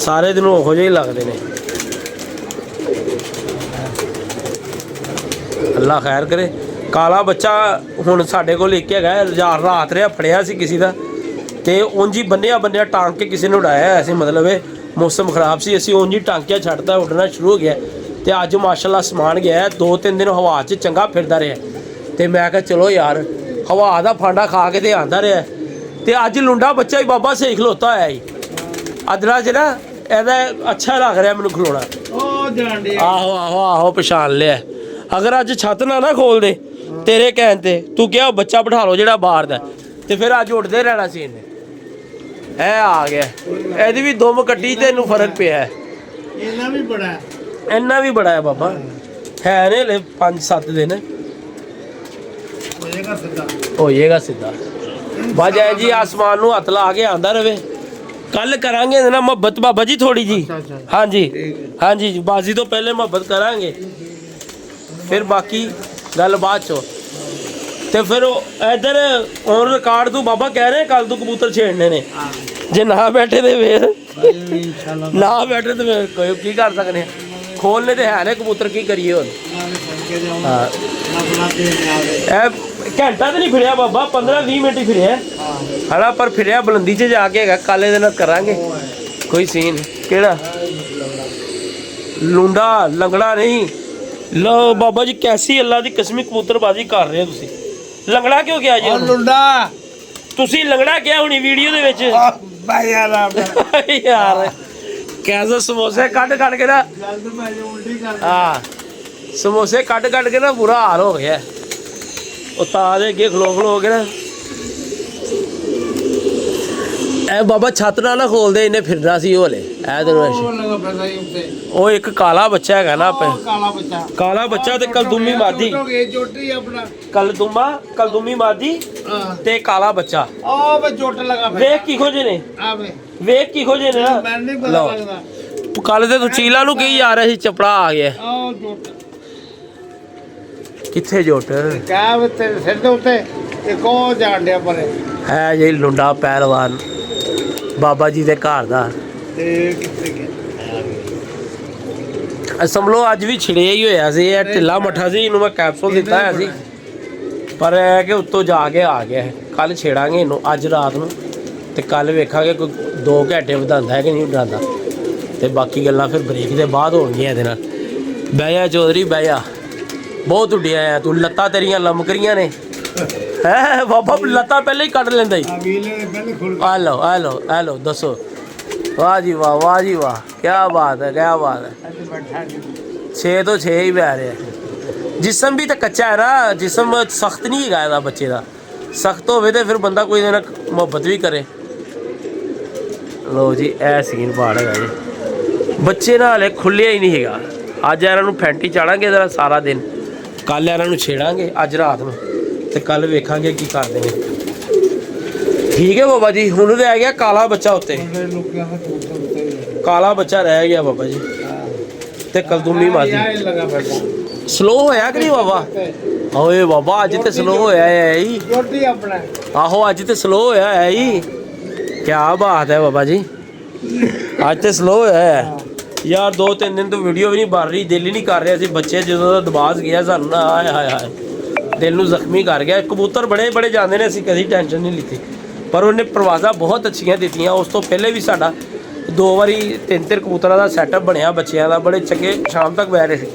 ਸਾਰੇ ਦਿਨ ਉਹੋ ਜਿਹੇ ਲੱਗਦੇ ਨੇ। ਅੱਲਾ ਖੈਰ ਕਰੇ। ਕਾਲਾ ਬੱਚਾ ਹੁਣ ਸਾਡੇ ਕੋਲ ਇੱਕ ਹੈਗਾ, ਰਾਤ ਰਿਆ ਫੜਿਆ ਸੀ ਕਿਸੇ ਦਾ, ਤੇ ਉਂਝ ਹੀ ਬੰਨਿਆ ਟਾਂਗ ਕੇ ਕਿਸੇ ਨੇ ਉਡਾਇਆ ਹੋਇਆ ਸੀ। ਮਤਲਬ ਇਹ ਮੌਸਮ ਖਰਾਬ ਸੀ, ਅਸੀਂ ਉਂਝ ਹੀ ਟਾਂਕਿਆ ਛੱਡਦਾ, ਉੱਡਣਾ ਸ਼ੁਰੂ ਹੋ ਗਿਆ। ਤੇ ਅੱਜ ਮਾਸ਼ਾਅੱਲਾ ਸਮਾਨ ਗਿਆ, 2-3 ਦਿਨ ਹਵਾ 'ਚ ਚੰਗਾ ਫਿਰਦਾ ਰਿਹਾ। ਤੇ ਮੈਂ ਕਿਹਾ ਚਲੋ ਯਾਰ ਹਵਾ ਦਾ ਫਾਂਡਾ ਖਾ ਕੇ ਤੇ ਆਂਦਾ ਰਿਹਾ। ਤੇ ਅੱਜ ਲੁੰਡਾ ਬੱਚਾ ਹੀ ਬਾਬਾ ਸਹੀ ਖਲੋਤਾ ਹੋਇਆ ਜੀ ਅਦਰਾ 'ਚ ਨਾ, ਇਹਦਾ ਅੱਛਾ ਲੱਗ ਰਿਹਾ ਮੈਨੂੰ ਖਲੋਣਾ। ਉਹ ਜਾਣਦੇ ਆਹੋ ਪਛਾਣ ਲਿਆ। ਅਗਰ ਅੱਜ ਛੱਤ ਨਾ ਖੋਲ ਦੇ ਤੇਰੇ ਕਹਿਣ ਤੇ, ਤੂੰ ਕਿਹਾ ਬੱਚਾ ਬਿਠਾ ਲਓ ਜਿਹੜਾ ਬਾਹਰ ਦਾ, ਤੇ ਫਿਰ ਅੱਜ ਉੱਡਦੇ ਰਹਿਣਾ ਸੀ ਇਹਨੇ। ਇਹ ਆ ਗਿਆ, ਇਹਦੀ ਵੀ ਦੁਮ ਕੱਢੀ ਤੇ ਇਹਨੂੰ ਫਰਕ ਪਿਆ। ਇਹਨਾਂ ਵੀ ਬੜਾ ਹੈ, ਇੰਨਾ ਵੀ ਬੜਾ ਹੈ ਬਾਬਾ, ਹੈ ਨੇ ਹਲੇ 5-7 ਦਿਨ ਹੋ ਜਾਏਗਾ ਸਿੱਧਾ। ਬਾਜ ਹੈ ਜੀ, ਆਸਮਾਨ ਨੂੰ ਹੱਥ ਲਾ ਕੇ ਆਂਦਾ ਰਵੇ। ਕੱਲ ਕਰਾਂਗੇ ਇਹਦੇ ਨਾਲ ਮੁਹੱਬਤ ਬਾਬਾ ਜੀ ਥੋੜੀ ਜੀ। ਹਾਂਜੀ ਬਾਜ਼ੀ ਤੋਂ ਪਹਿਲੇ ਮੁਹੱਬਤ ਕਰਾਂਗੇ, ਫਿਰ ਬਾਕੀ ਗੱਲ ਬਾਅਦ ਚੋਂ। ਤੇ ਫਿਰ ਇਧਰ ਔਨ ਰਿਕਾਰਡ ਤੂੰ ਬਾਬਾ ਕਹਿ ਰਹੇ ਕੱਲ ਤੂੰ ਕਬੂਤਰ ਛੇੜਨੇ ਨੇ, ਜੇ ਨਾ ਬੈਠੇ ਤੇ ਫੇਰ ਨਾ ਬੈਠੇ ਤੇ ਫੇਰ ਕੋਈ ਕੀ ਕਰ ਸਕਦੇ ਆ। ਖੋਲਨੇ ਤੇ ਹੈ ਨੇ ਕਬੂਤਰ, ਕੀ ਕਰੀਏ ਹੁਣ। ਹਾਂ ਇਹ ਘੰਟਾ ਤੇ ਨਹੀਂ ਫਿਰਿਆ ਬਾਬਾ, 15-20 ਮਿੰਟ ਹੀ ਫਿਰਿਆ ਹਲਾ, ਪਰ ਫਿਰਿਆ ਬੁਲੰਦੀ 'ਚ ਜਾ ਕੇ ਹੈਗਾ। ਕੱਲ ਇਹਦੇ ਨਾਲ ਕਰਾਂਗੇ ਕੋਈ ਸੀਨ। ਕਿਹੜਾ ਲੁੰਡਾ ਲੰਗੜਾ ਨਹੀਂ। ਲੋ ਬਾਬਾ ਜੀ, ਕੈਸੀ ਅੱਲਾ ਦੀ ਕਸਮੀ ਕਬੂਤਰਬਾਜ਼ੀ ਕਰ ਰਹੇ ਹੋ ਤੁਸੀਂ। ਲੰਗੜਾ ਕਿਉਂ ਕਿਹਾ ਜੀ? ਲੁੰਡਾ ਤੁਸੀਂ ਲੰਗੜਾ ਕਿਹਾ ਹੋਣੀ ਵੀਡੀਓ ਦੇ ਵਿੱਚ। ਯਾਰ ਕੈਸਾ ਸਮੋਸੇ ਕੱਢ ਕੇ ਨਾ, ਹਾਂ ਸਮੋਸੇ ਕੱਢ ਕੇ ਨਾ ਬੁਰਾ ਹਾਲ ਹੋ ਗਿਆ। ਉਹ ਤਾਂ ਦੇ ਅੱਗੇ ਖਲੋ ਕੇ ਨਾ, ਇਹ ਬਾਬਾ ਛੱਤ ਨਾ ਖੋਲਦੇ, ਇਹਨੇ ਫਿਰਨਾ ਸੀ ਉਹ ਹਲੇ। ਉਹ ਇੱਕ ਕਾਲਾ ਬੱਚਾ ਹੈਗਾ ਨਾ, ਕਾਲਾ ਬੱਚਾ ਤੇ ਕਲਦੂਮੀ ਮਾਦੀ, ਕਲਦੂਮੀ ਮਾਦੀ ਤੇ ਕਾਲਾ ਬੱਚਾ। ਵੇਖ ਕਿਹੋ ਜਿਹੇ ਨੇ, ਵੇਖ ਕਿਹੋ ਜਿਹੇ ਨੇ ਨਾ। ਮੈਨੂੰ ਨਹੀਂ ਪਤਾ ਲੱਗਦਾ। ਕੱਲ ਤੇ ਤੂੰ ਚੀਲਾ ਨੂੰ ਕਹੀ ਜਾ ਰਿਹਾ ਸੀ ਚਪੜਾ ਆ ਗਿਆ। ਕਿੱਥੇ ਜੋਟ ਕਿਆ ਤੇਰੇ ਸਿਰ ਦੇ ਉੱਤੇ ਇੱਕ ਉਹ ਜਾਣ ਡਿਆ ਪਰੇ ਹੈ ਜੀ ਲੁੰਡਾ ਪਹਿਲਵਾਨ ਬਾਬਾ ਜੀ ਦੇ ਘਰ ਦਾ। ਤੇ ਕਿੱਥੇ ਗਿਆ ਸਮਲੋ ਅੱਜ ਵੀ ਛਿੜਿਆ ਹੀ ਹੋਇਆ ਸੀ। ਇਹ ਢਿੱਲਾ ਮੱਠਾ ਸੀ, ਇਹਨੂੰ ਮੈਂ ਕੈਪਸੂਲ ਦਿੱਤਾ ਹੋਇਆ ਸੀ, ਪਰ ਇਹ ਕਿ ਉੱਤੋਂ ਜਾ ਕੇ ਆ ਗਿਆ। ਕੱਲ ਛੇੜਾਂਗੇ ਇਹਨੂੰ ਅੱਜ ਰਾਤ ਨੂੰ, ਤੇ ਕੱਲ ਵੇਖਾਂਗੇ ਕੋਈ 2 ਘੰਟੇ ਵਧਾਉਂਦਾ ਹੈ ਕਿ ਨਹੀਂ ਵਧਾਉਂਦਾ। ਤੇ ਬਾਕੀ ਗੱਲਾਂ ਫਿਰ ਬ੍ਰੇਕ ਦੇ ਬਾਅਦ ਹੋਣਗੀਆਂ ਇਹਦੇ ਨਾਲ। ਬਹਿ ਜਾ ਚੌਧਰੀ ਬਹਿ ਜਾ, ਬਹੁਤ ਉੱਡਿਆ ਆ ਤੂੰ, ਲੱਤਾਂ ਤੇਰੀਆਂ ਲਮਕਰੀਆਂ ਨੇ। ਹੈ ਬਾਬਾ ਲੱਤਾਂ ਪਹਿਲਾਂ ਹੀ ਕੱਢ ਲੈਂਦਾ ਹੀ। ਆ ਲਓ ਦੱਸੋ। ਵਾਹ ਜੀ ਵਾਹ, ਵਾਹ ਜੀ ਵਾਹ, ਕਿਆ ਬਾਤ ਹੈ, ਕਿਆ ਬਾਤ ਹੈ। 6 ਤੋਂ 6 ਹੀ ਬਹਿ ਰਿਹਾ। ਜਿਸਮ ਵੀ ਤਾਂ ਕੱਚਾ ਹੈ ਨਾ, ਜਿਸਮ ਸਖਤ ਨਹੀਂ ਹੈਗਾ ਇਹਦਾ ਬੱਚੇ ਦਾ। ਸਖਤ ਹੋਵੇ ਤੇ ਫਿਰ ਬੰਦਾ ਕੋਈ ਇਹਦੇ ਨਾਲ ਮੁਹੱਬਤ ਵੀ ਕਰੇ। ਲੋ ਜੀ ਇਹ ਸੀਨ ਪਾੜ ਹੈਗਾ ਜੀ। ਬੱਚੇ ਨਾਲ ਹਲੇ ਖੁੱਲਿਆ ਹੀ ਨਹੀਂ ਹੈਗਾ। ਅੱਜ ਇਹਨਾਂ ਨੂੰ ਫੈਂਟੀ ਚਾੜਾਂਗੇ ਇਹਦਾ ਸਾਰਾ ਦਿਨ, ਕੱਲ ਇਹਨਾਂ ਨੂੰ ਛੇੜਾਂਗੇ ਅੱਜ ਰਾਤ ਨੂੰ, ਤੇ ਕੱਲ ਵੇਖਾਂਗੇ ਕੀ ਕਰਦੇ ਨੇ। ਠੀਕ ਹੈ ਬਾਬਾ ਜੀ। ਹੁਣ ਰਹਿ ਗਿਆ ਕਾਲਾ ਬੱਚਾ ਉੱਤੇ, ਕਾਲਾ ਬੱਚਾ ਰਹਿ ਗਿਆ ਬਾਬਾ ਜੀ, ਤੇ ਕਲਦੂਮੀ ਮਾਦੀ। ਸਲੋ ਹੋਇਆ ਕਿ ਨਹੀਂ ਬਾਬਾ? ਓਏ ਬਾਬਾ ਅੱਜ ਤੇ ਸਲੋ ਹੋਇਆ ਹੈ ਜੀ। ਆਹੋ ਅੱਜ ਤੇ ਸਲੋ ਹੋਇਆ ਹੈ ਜੀ। ਕਿਆ ਬਾਤ ਹੈ ਬਾਬਾ ਜੀ, ਅੱਜ ਤੇ ਸਲੋ ਹੋਇਆ ਹੈ ਯਾਰ। 2-3 ਦਿਨ ਤੋਂ ਵੀਡੀਓ ਵੀ ਨਹੀਂ ਬਣ ਰਹੀ, ਦਿਲ ਹੀ ਨਹੀਂ ਕਰ ਰਿਹਾ ਸੀ। ਬੱਚੇ ਜਦੋਂ ਦਾ ਦਬਾਜ਼ ਗਿਆ ਸਾਨੂੰ ਨਾ, ਆਏ ਹਾਏ ਦਿਲ ਨੂੰ ਜ਼ਖਮੀ ਕਰ ਗਿਆ। ਕਬੂਤਰ ਬੜੇ ਜਾਂਦੇ ਨੇ, ਅਸੀਂ ਕਦੀ ਟੈਨਸ਼ਨ ਨਹੀਂ ਲਿੱਤੀ, ਪਰ ਉਹਨੇ ਪ੍ਰਵਾਜ਼ਾਂ ਬਹੁਤ ਅੱਛੀਆਂ ਦਿੱਤੀਆਂ। ਉਸ ਤੋਂ ਪਹਿਲੇ ਵੀ ਸਾਡਾ 2 ਵਾਰੀ 3 ਕਬੂਤਰਾਂ ਦਾ ਸੈਟਅਪ ਬਣਿਆ ਬੱਚਿਆਂ ਦਾ, ਬੜੇ ਚੰਗੇ ਸ਼ਾਮ ਤੱਕ ਬਹਿ ਰਹੇ ਸੀ।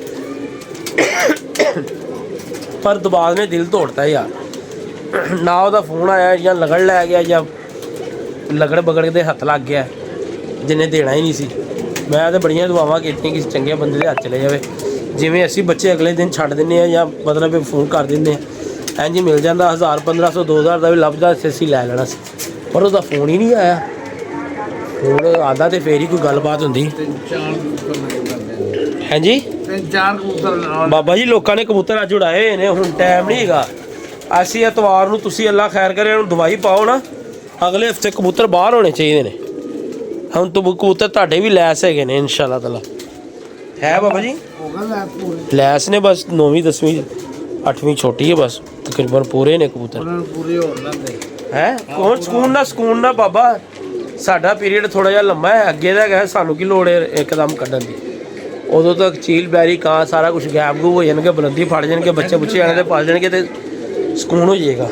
ਪਰ ਦਬਾਜ਼ ਨੇ ਦਿਲ ਤੋੜਤਾ ਯਾਰ। ਨਾ ਉਹਦਾ ਫੋਨ ਆਇਆ, ਜਾਂ ਲਗੜ ਲੈ ਗਿਆ, ਜਾਂ ਲਗੜ ਬਗੜ ਦੇ ਹੱਥ ਲੱਗ ਗਿਆ ਜਿਹਨੇ ਦੇਣਾ ਹੀ ਨਹੀਂ ਸੀ। ਮੈਂ ਤਾਂ ਬੜੀਆਂ ਦੁਆਵਾਂ ਕੀਤੀਆਂ ਕਿਸੇ ਚੰਗੇ ਬੰਦੇ ਦੇ ਹੱਥ ਚਲੇ ਜਾਵੇ। ਜਿਵੇਂ ਅਸੀਂ ਬੱਚੇ ਅਗਲੇ ਦਿਨ ਛੱਡ ਦਿੰਦੇ ਹਾਂ, ਜਾਂ ਮਤਲਬ ਫੋਨ ਕਰ ਦਿੰਦੇ ਹਾਂ, ਇੰਝ ਮਿਲ ਜਾਂਦਾ 1000 1500 2000 ਦਾ ਵੀ ਲੱਭਦਾ ਸੀ, ਅਸੀਂ ਲੈ ਲੈਣਾ ਸੀ। ਪਰ ਉਹਦਾ ਫੋਨ ਹੀ ਨਹੀਂ ਆਇਆ। ਫੋਨ ਆਉਂਦਾ ਤੇ ਫੇਰ ਹੀ ਕੋਈ ਗੱਲਬਾਤ ਹੁੰਦੀ। ਹਾਂਜੀ ਬਾਬਾ ਜੀ, ਲੋਕਾਂ ਨੇ ਕਬੂਤਰ ਅੱਜ ਉਡਾਏ ਹੋਏ ਨੇ, ਹੁਣ ਟਾਈਮ ਨਹੀਂ ਹੈਗਾ। ਅਸੀਂ ਐਤਵਾਰ ਨੂੰ, ਤੁਸੀਂ ਅੱਲਾ ਖੈਰ ਕਰੇ, ਉਹਨੂੰ ਦਵਾਈ ਪਾਓ ਨਾ, ਅਗਲੇ ਹਫਤੇ ਕਬੂਤਰ ਬਾਹਰ ਹੋਣੇ ਚਾਹੀਦੇ ਨੇ। ਹੁਣ ਤੋਂ ਕਬੂਤਰ ਤੁਹਾਡੇ ਵੀ ਲੈਸ ਹੈਗੇ ਨੇ ਇਨਸ਼ਾਅੱਲਾ ਤਾਲਾ। ਹੈ ਬਾਬਾ ਜੀ ਲੈਸ ਨੇ, ਬਸ 9ਵੀਂ 10ਵੀਂ 8ਵੀਂ ਛੋਟੀ ਹੈ, ਬਸ ਤਕਰੀਬਨ ਪੂਰੇ ਨੇ ਕਬੂਤਰ। ਹੈ ਕੌਣ ਸਕੂਨ ਨਾ ਬਾਬਾ, ਸਾਡਾ ਪੀਰੀਅਡ ਥੋੜਾ ਜਿਹਾ ਲੰਮਾ ਹੈ, ਅੱਗੇ ਦਾ ਹੈਗਾ। ਸਾਨੂੰ ਕੀ ਲੋੜ ਹੈ ਇੱਕਦਮ ਕੱਢਣ ਦੀ। ਉਦੋਂ ਤੱਕ ਚੀਲ ਬੈਰੀ ਕਾਂ ਸਾਰਾ ਕੁਝ ਗਾਇਬ ਗੂਬ ਹੋ ਜਾਣਗੇ, ਬੁਲੰਦੀ ਫੜ ਜਾਣਗੇ, ਬੱਚੇ ਬੁੱਚੇ ਆਣੇ ਤੇ ਪਲ ਜਾਣਗੇ ਤੇ ਸਕੂਨ ਹੋ ਜਾਏਗਾ।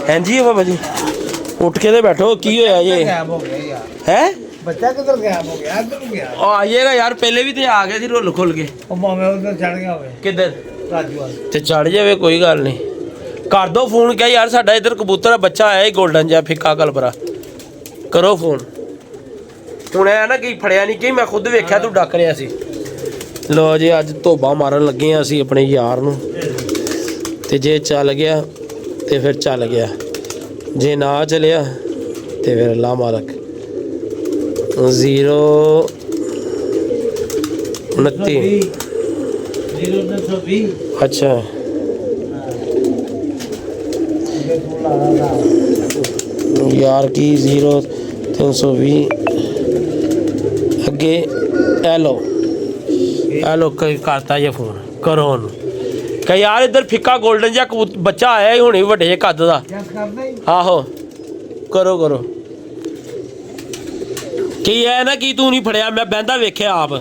ਹਾਂਜੀ ਬਾਬਾ ਜੀ ਉੱਠ ਕੇ ਤੇ ਬੈਠੋ, ਕੀ ਹੋਇਆ ਜੇ ਗਾਇਬ ਹੋ ਗਿਆ ਯਾਰ, ਹੈ? ਬੱਚਾ ਕਿੱਧਰ ਗਾਇਬ ਹੋ ਗਿਆ? ਇੱਧਰ ਗਿਆ। ਉਹ ਆ ਜਾਏਗਾ ਯਾਰ, ਪਹਿਲੇ ਵੀ ਤੇ ਆ ਗਿਆ ਸੀ ਰੁੱਲ ਖੁੱਲ ਕੇ। ਉਹ ਭਾਵੇਂ ਉਧਰ ਚੜ ਗਿਆ ਹੋਵੇ ਕਿੱਧਰ? ਰਾਜੂ ਵਾਲ। ਤੇ ਚੜ ਜਾਵੇ, ਕੋਈ ਗੱਲ ਨਹੀਂ, ਕਰ ਦੋ ਫੋਨ। ਕਿਹਾ ਯਾਰ ਸਾਡਾ ਇੱਧਰ ਕਬੂਤਰ ਦਾ ਬੱਚਾ ਆਇਆ ਹੀ ਗੋਲਡਨ ਜਿਹਾ ਫਿੱਕਾ ਕਲਬਰਾ, ਕਰੋ ਫੋਨ। ਹੁਣ ਇਹ ਨਾ ਕਿ ਫੜਿਆ ਨਹੀਂ, ਕਿ ਮੈਂ ਖੁਦ ਵੇਖਿਆ ਤੂੰ ਡੱਕ ਰਿਹਾ ਸੀ। ਲੋ ਜੀ ਅੱਜ ਧੋਬਾ ਮਾਰਨ ਲੱਗੇ ਆ ਅਸੀਂ ਆਪਣੇ ਯਾਰ ਨੂੰ, ਤੇ ਜੇ ਚੱਲ ਗਿਆ ਤੇ ਫਿਰ ਚੱਲ ਗਿਆ, ਜੇ ਨਾ ਚਲਿਆ ਤੇ ਫਿਰ ਅੱਲਾ ਮਾਲਕ। 029 020 ਅੱਛਾ ਯਾਰ ਕੀ 0320 ਅੱਗੇ ਐਲੋ ਕਈ ਕਰਤਾ ਜੇ ਫੋਨ, ਕਰੋ ਉਹਨੂੰ ਕਹ ਯਾਰ ਇੱਧਰ ਫਿੱਕਾ ਗੋਲਡਨ ਜਿਹਾ ਬੱਚਾ ਆਇਆ ਹੀ ਹੁਣੇ ਵੱਡੇ ਜਿਹੇ ਕੱਦ ਦਾ। ਆਹੋ ਕਰੋ ਕਰੋ। ਕੀ ਹੈ ਨਾ, ਕੀ ਤੂੰ ਨਹੀਂ ਫੜਿਆ? ਮੈਂ ਬਹਿੰਦਾ ਵੇਖਿਆ ਆਪ।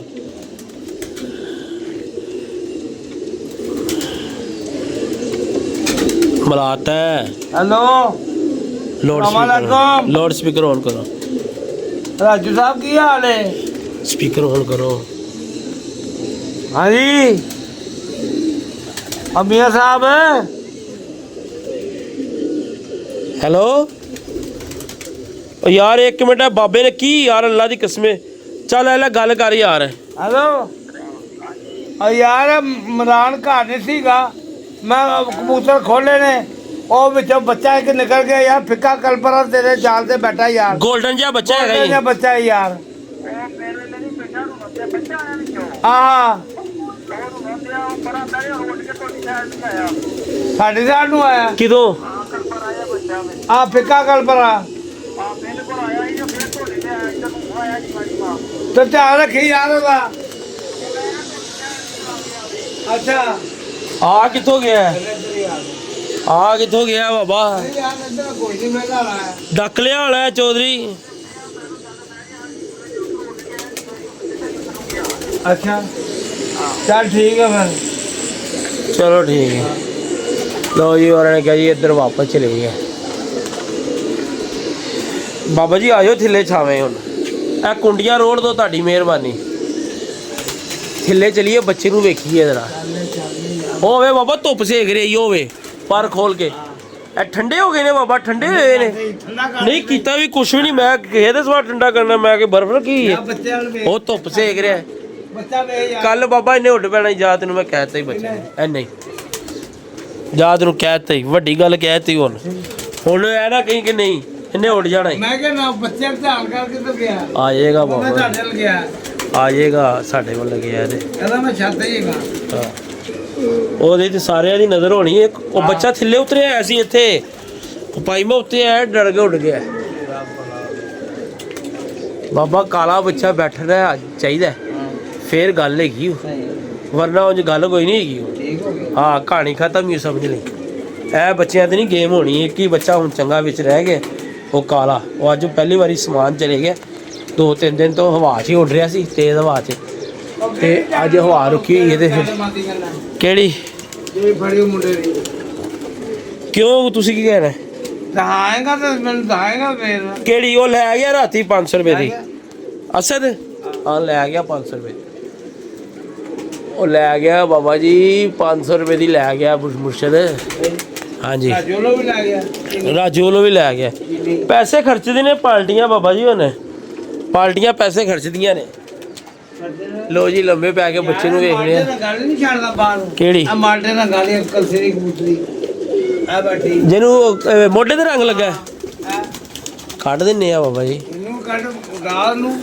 ਮਲਾਤਾ ਹੈਲੋ ਲਾउड स्पीकर ऑन करो। ਰਾਜੂ ਸਾਹਿਬ ਕੀ ਹਾਲ ਹੈ? स्पीकर ऑन करो। ਹਾਂਜੀ ਅਮੀਆ ਸਾਹਿਬ। हेलो ओ यार एक मिनट, बाबे ने की यार अल्लाह दी कसमे, चल ऐ गल कर यार। ਹੈਲੋ ਉਹ ਯਾਰ ਇਮਰਾਨ ਘਰ ਨਹੀਂ ਸੀਗਾ, ਮੈਂ ਕਬੂਤਰ ਖੋਲੇ ਨੇ, ਉਹ ਵਿੱਚੋਂ ਬੱਚਾ ਇੱਕ ਨਿਕਲ ਗਿਆ ਯਾਰ, ਫਿੱਕਾ ਕਲਪਰਾ ਤੇਰੇ ਜਾਲ ਤੇ ਬੈਠਾ ਯਾਰ, गोल्डन जिहा बच्चा है ਛੋਟਾ ਜਿਹਾ ਬੱਚਾ ਯਾਰ। ਆਹ ਸਾਡੀ ਸਾਈਡ ਨੂੰ ਆਇਆ किदों? ਆ ਫਿੱਕਾ ਕਲਪਰਾ, ਤੇ ਧਿਆਨ ਰੱਖੀ ਯਾਰ ਉਹਦਾ। ਅੱਛਾ आ किथों गया है? आ किथों गया बाबा? ਯਾਰ ਇੱਧਰ ਕੋਈ ਨਹੀਂ ਮਿਲਦਾ ਹੈ। डक लिया होना है चौधरी। अच्छा चल ठीक है फिर। चलो ठीक है। लो जी और ने कहा जी इधर वापस चले गए। बाबा जी आयो थिले छावे हुन, ए कुंडियां रोड़ दो, ताड़ी मेहरबानी। थिले चलिए, बच्चे नू वेखिए जरा। होवे बाबा धुप सेक रही होवे पर खोल के। ए ठंडे हो गए ने बाबा, ठंडे हुए ने। नहीं कीता भी कुछ भी नहीं, मैं कहे दे सवा ठंडा करना, मैं के बर्फ रखी है। ओ धुप सेक रहा है। बच्चा वे यार कल बाबा इन्हें उड पैना जा, तेन मैं कहता ही बच्चे ए नहीं जा, तेन कहता ही वड्डी गल कहती हुन है ना कहीं कि नहीं, इन्हें उड़ जाना ही। मैं क्या ना बच्चे का ध्यान करके तो गया, आ जाएगा मैं बाबा, ਤੁਹਾਡੇ ਨਾਲ ਗਿਆ, आ जाएगा साढ़े को लगे यार। ਕਹਿੰਦਾ ਮੈਂ ਛੱਤ ਹੀ ਹੈਗਾ। ਹਾਂ ਉਹਦੇ ਤੇ ਸਾਰਿਆਂ ਦੀ ਨਜ਼ਰ ਹੋਣੀ ਹੈ। ਉਹ ਬੱਚਾ ਥੱਲੇ ਉਤਰਿਆ ਹੋਇਆ ਸੀ ਇੱਥੇ, ਉਹ ਭਾਈ ਮੈਂ ਉੱਤੇ ਆਇਆ, ਡਰ ਕੇ ਉੱਡ ਗਿਆ। ਬਾਬਾ ਕਾਲਾ ਬੱਚਾ ਬੈਠਣਾ ਚਾਹੀਦਾ, ਫੇਰ ਗੱਲ ਹੈਗੀ ਉਹ, ਵਰਨਾ ਉਂਝ ਗੱਲ ਕੋਈ ਨਹੀਂ ਹੈਗੀ ਉਹ। ਠੀਕ ਹੋ ਗਿਆ, ਹਾਂ ਕਹਾਣੀ ਖਤਮ ਹੀ ਸਮਝ ਲਈ। ਇਹ ਬੱਚਿਆਂ ਤੇ ਨਹੀਂ ਗੇਮ ਹੋਣੀ। ਇੱਕ ਹੀ ਬੱਚਾ ਹੁਣ ਚੰਗਾ ਵਿੱਚ ਰਹਿ ਗਿਆ, ਉਹ ਕਾਲਾ। ਉਹ ਅੱਜ ਪਹਿਲੀ ਵਾਰੀ ਸਮਾਨ ਚਲੇ ਗਿਆ, 2-3 ਦਿਨ ਤੋਂ ਹਵਾ 'ਚ ਹੀ ਉੱਡ ਰਿਹਾ ਸੀ, ਤੇਜ਼ ਹਵਾ 'ਚ, ਤੇ ਅੱਜ ਹਵਾ ਰੁਕੀ ਹੋਈ ਹੈ। ਤੇ ਫਿਰ ਕਿਹੜੀ ਇਹ ਫੜੀ ਮੁੰਡੇ ਦੀ ਕਿਉਂ ਤੁਸੀਂ ਕੀ ਕਹਿਣਾ? ਦਹਾਏਗਾ ਤਾਂ ਮੈਨੂੰ ਦਹਾਏਗਾ ਫੇਰ। ਕਿਹੜੀ? ਉਹ ਲੈ ਗਿਆ ਰਾਤੀ 500 ਰੁਪਏ ਦੀ ਅਸਦ। ਹਾਂ ਲੈ ਗਿਆ 500 ਰੁਪਏ ਦੀ, ਉਹ ਲੈ ਗਿਆ ਬਾਬਾ ਜੀ 500 ਰੁਪਏ ਦੀ ਲੈ ਗਿਆ ਮੁਰਸ਼ਦ। ਹਾਂਜੀ ਰਾਜੋਲੋ ਵੀ ਲੱਗ ਗਿਆ, ਰਾਜੋਲੋ ਵੀ ਲੈ ਗਿਆ। ਪੈਸੇ ਖਰਚਦੇ ਨੇ ਪਾਰਟੀਆਂ ਬਾਬਾ ਜੀ, ਉਹਨੇ ਪਾਰਟੀਆਂ ਪੈਸੇ ਖਰਚਦੀਆਂ ਨੇ। ਲੋ ਜੀ ਲੰਬੇ ਪੈ ਕੇ ਬੱਚੇ ਨੂੰ ਵੇਖ ਲਿਆ। ਗੱਲ ਨਹੀਂ ਛੱਡਦਾ ਬਾਹਰ। ਕਿਹੜੀ? ਆ ਮਾਲਟੇ ਨਾਲ ਗੱਲ ਹੈ, ਕਲਸਰੀ ਕਬੂਤਰੀ ਆ ਬੈਠੀ, ਜਿਹਨੂੰ ਮੋਢੇ ਤੇ ਰੰਗ ਲੱਗਾ, ਕੱਢ ਦਿੰਨੇ ਆ ਬਾਬਾ ਜੀ। ਇਹਨੂੰ ਕੱਢ ਗਾਲ ਨੂੰ,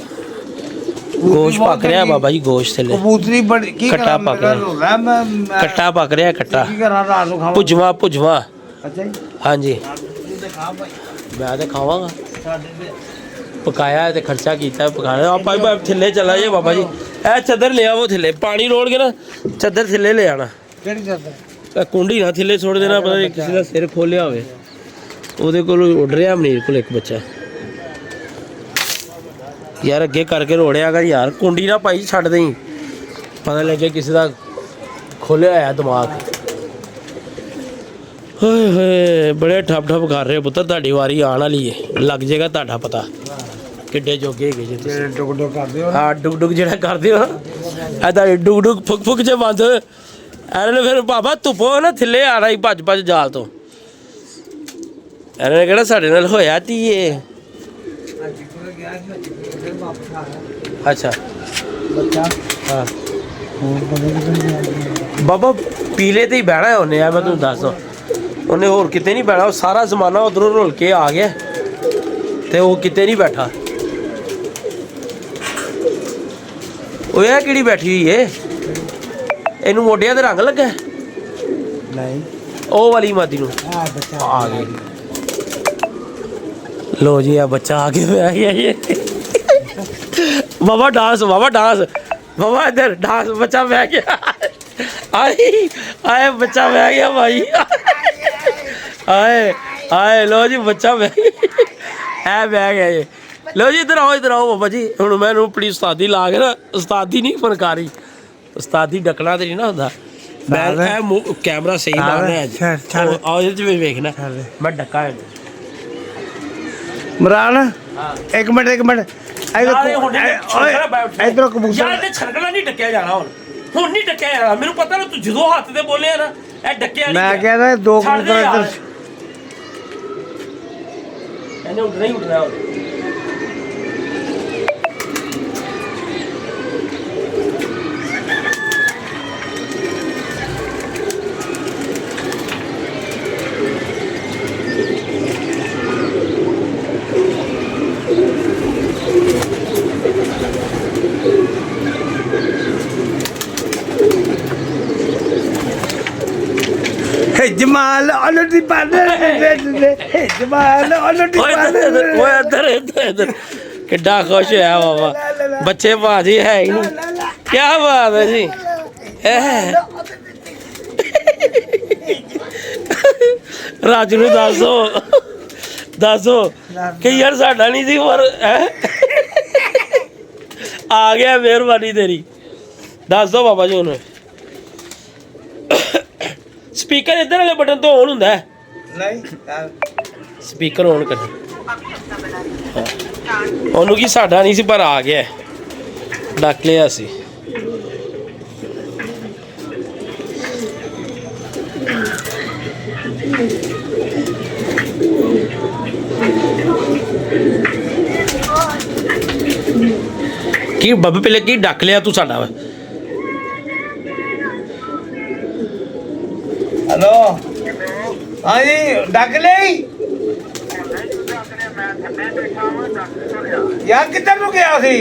ਗੋਸ਼ਤ ਪੱਕ ਰਿਹਾ ਬਾਬਾ ਜੀ, ਗੋਸ਼ਤ ਥੱਲੇ ਕਬੂਤਰੀ ਬੜੀ ਕੀ ਕੱਟਾ ਕਰਾਂ, ਪੱਕ ਰਿਹਾ। ਰੋਲਾ ਮੈਂ ਕੱਟਾ ਪੱਕ ਰਿਹਾ, ਕੱਟਾ ਕੀ ਕਰਾਂ, ਰਾਤ ਨੂੰ ਖਾਵਾਂ। ਭੁਜਵਾ ਭੁਜਵਾ। ਅੱਛਾ ਜੀ, ਹਾਂਜੀ ਤੂੰ ਤੇ ਖਾ ਭਾਈ, ਮੈਂ ਤੇ ਖਾਵਾਂਗਾ, ਸਾਡੇ ਤੇ ਪਕਾਇਆ ਤੇ ਖਰਚਾ ਕੀਤਾ ਪਕਾਇਆ। ਆਪਾਂ ਵੀ ਥੱਲੇ ਚਲਾ ਜੇ ਬਾਬਾ ਜੀ। ਇਹ ਚੱਦਰ ਲਿਆ ਉਹ ਥੱਲੇ, ਪਾਣੀ ਰੋੜ ਕੇ ਨਾ ਚੱਦਰ ਥੱਲੇ ਲੈ ਆਣਾ। ਕਿਹੜੀ ਕਰਦਾ? ਇਹ ਕੁੰਡੀ ਨਾ ਥੱਲੇ ਛੋੜ ਦੇਣਾ, ਪਤਾ ਨਹੀਂ ਕਿਸੇ ਦਾ ਸਿਰ ਖੋਲਿਆ ਹੋਵੇ। ਉਹਦੇ ਕੋਲ ਉੱਡ ਰਿਹਾ ਮਨੀਰ ਕੋਲ ਇੱਕ ਬੱਚਾ ਯਾਰ, ਅੱਗੇ ਕਰਕੇ ਰੋੜਿਆ ਕਰ ਯਾਰ, ਕੁੰਡੀ ਨਾ ਭਾਈ ਛੱਡ ਦੇਈ। ਪਤਾ ਲੱਗੇ ਕਿਸੇ ਦਾ ਖੋਲਿਆ ਹੋਇਆ ਦਿਮਾਗ। ਹੋਏ ਹੋਏ ਬੜੇ ਠੱਪ ਠੱਪ ਕਰ ਰਹੇ ਪੁੱਤਰ, ਤੁਹਾਡੀ ਵਾਰੀ ਆਉਣ ਵਾਲੀ ਹੈ, ਲੱਗ ਜਾਏਗਾ ਤੁਹਾਡਾ ਪਤਾ ਕਿੱਡੇ ਜੋਗੇ ਹੈਗੇ ਜੀ ਤੁਸੀਂ। ਡੁਗ ਡੁਗ ਕਰਦੇ ਹੋ ਹਾਂ ਡੁਗ ਡੁਗ ਜਿਹੜਾ ਕਰਦੇ ਹੋ ਨਾ, ਇਹਦਾ ਡੁਗ ਡੁਗ ਫੁਕ ਫੁਕ ਜੇ ਬੰਦ ਇਹਨਾਂ ਨੇ ਫਿਰ ਬਾਬਾ ਧੁੱਪੋਂ ਨਾ ਥੱਲੇ ਆ ਰਹੀ ਭੱਜ ਭੱਜ ਜਾਲ ਤੋਂ। ਇਹਨਾਂ ਨੇ ਕਿਹੜਾ ਸਾਡੇ ਨਾਲ ਹੋਇਆ ਧੀਏ। ਅੱਛਾ ਬੱਚਾ ਹਾਂ ਹੋਰ ਬਣੇ ਬਾਬਾ ਪੀਲੇ ਤੇ ਹੀ ਬਹਿਣਾ ਉਹਨੇ, ਆ ਮੈਂ ਤੁਹਾਨੂੰ ਦੱਸਦਾ, ਉਹਨੇ ਹੋਰ ਕਿਤੇ ਨਹੀਂ ਬਹਿਣਾ। ਉਹ ਸਾਰਾ ਜ਼ਮਾਨਾ ਉਧਰੋਂ ਰੁਲ ਕੇ ਆ ਗਿਆ ਤੇ ਉਹ ਕਿਤੇ ਨਹੀਂ ਬੈਠਾ। ਉਹ ਇਹ ਕਿਹੜੀ ਬੈਠੀ ਹੋਈ ਏ, ਇਹਨੂੰ ਮੋਢਿਆਂ ਤੇ ਰੰਗ ਲੱਗਾ ਨਹੀਂ ਉਹ ਵਾਲੀ ਮਾਦੀ ਨੂੰ। ਆ ਬੱਚਾ ਆ ਗਈ ਲੋ ਜੀ, ਆ ਬੱਚਾ ਆ ਕੇ ਬਹਿ ਗਿਆ ਜੀ। ਬਾਬਾ ਡਾਂਸ, ਬਾਬਾ ਡਾਂਸ, ਬਾਬਾ ਇੱਧਰ ਡਾਂਸ, ਬੱਚਾ ਬਹਿ ਗਿਆ। ਆਏ ਆਏ ਬੱਚਾ ਬਹਿ ਗਿਆ ਭਾਈ। ਆਏ ਆਏ ਲੋ ਜੀ ਬੱਚਾ ਬਹਿ ਗਿਆ, ਐ ਬਹਿ ਗਿਆ ਜੀ। ਲੋ ਜੀ ਇੱਧਰ ਆਓ ਬਾਬਾ ਜੀ। ਹੁਣ ਮੈਨੂੰ ਆਪਣੀ ਉਸਤਾਦੀ ਲਾ ਕੇ ਨਾ, ਉਸਤਾਦੀ ਨਹੀਂ ਫਨਕਾਰੀ, ਉਸਤਾਦੀ ਡੱਕਣਾ ਤੇ ਨਹੀਂ ਨਾ ਹੁੰਦਾ। ਮੈਂ ਇਹ ਕੈਮਰਾ ਸਹੀ ਲਾਉਣਾ ਅੱਜ, ਆਓ ਇਹਦੇ 'ਚ ਵੀ ਵੇਖਣਾ ਮੈਂ ਡੱਕਾ ਹੈ। ਇਮਰਾਨ ਹਾਂ ਇੱਕ ਮਿੰਟ ਇਧਰੋਂ ਕਬੂਤਰ ਯਾਰ ਤੇ ਛੜਕਣਾ ਨਹੀਂ ਡੱਕਿਆ ਜਾਣਾ, ਹੁਣ ਨਹੀਂ ਡੱਕਿਆ ਜਾਣਾ। ਮੈਨੂੰ ਪਤਾ ਨਾ ਤੂੰ ਜਦੋਂ ਹੱਥ ਤੇ ਬੋਲਿਆ ਨਾ ਇਹ ਡੱਕਿਆ ਨਹੀਂ। ਮੈਂ ਕਹਿੰਦਾ ਦੋ ਕਬੂਤਰ ਇੱਧਰ ਇਹਨੇ ਉੱਡਣਾ ਹੀ ਉੱਡਣਾ। ਜਮਾਲ ਆਲੂਦੀ ਪਾਦੇ ਜਮਾਲ ਆਲੂਦੀ ਪਾਦੇ। ਓਏ ਇੱਧਰ ਕਿੱਡਾ ਖੁਸ਼ ਹੋਇਆ ਬਾਬਾ। ਬੱਚੇ ਭਾਜੀ ਹੈ ਹੀ ਨਹੀਂ, ਕੀ ਬਾਤ ਹੈ ਜੀ। ਰਾਜੂ ਨੂੰ ਦੱਸੋ ਕਿ ਯਾਰ ਸਾਡਾ ਨਹੀਂ ਸੀ ਪਰ ਆ ਗਿਆ, ਮਿਹਰਬਾਨੀ ਤੇਰੀ। ਦੱਸ ਦੋ ਬਾਬਾ ਜੀ ਹੁਣ ਸਪੀਕਰ ਇੱਧਰ ਵਾਲੇ ਬਟਨ ਤੋਂ ਔਨ ਹੁੰਦਾ ਹੈ? ਨਹੀਂ ਸਪੀਕਰ ਔਨ ਕਰ। ਉਹਨੂੰ ਕੀ ਸਾਡਾ ਨਹੀਂ ਸੀ ਪਰ ਆ ਗਿਆ, ਡੱਕ ਲਿਆ ਸੀ। ਕੀ ਬੱਬੇ ਪਹਿਲੇ ਕੀ ਡੱਕ ਲਿਆ ਤੂੰ ਸਾਡਾ? हेलो हाँ जी डक ले यार किधर नु गया सी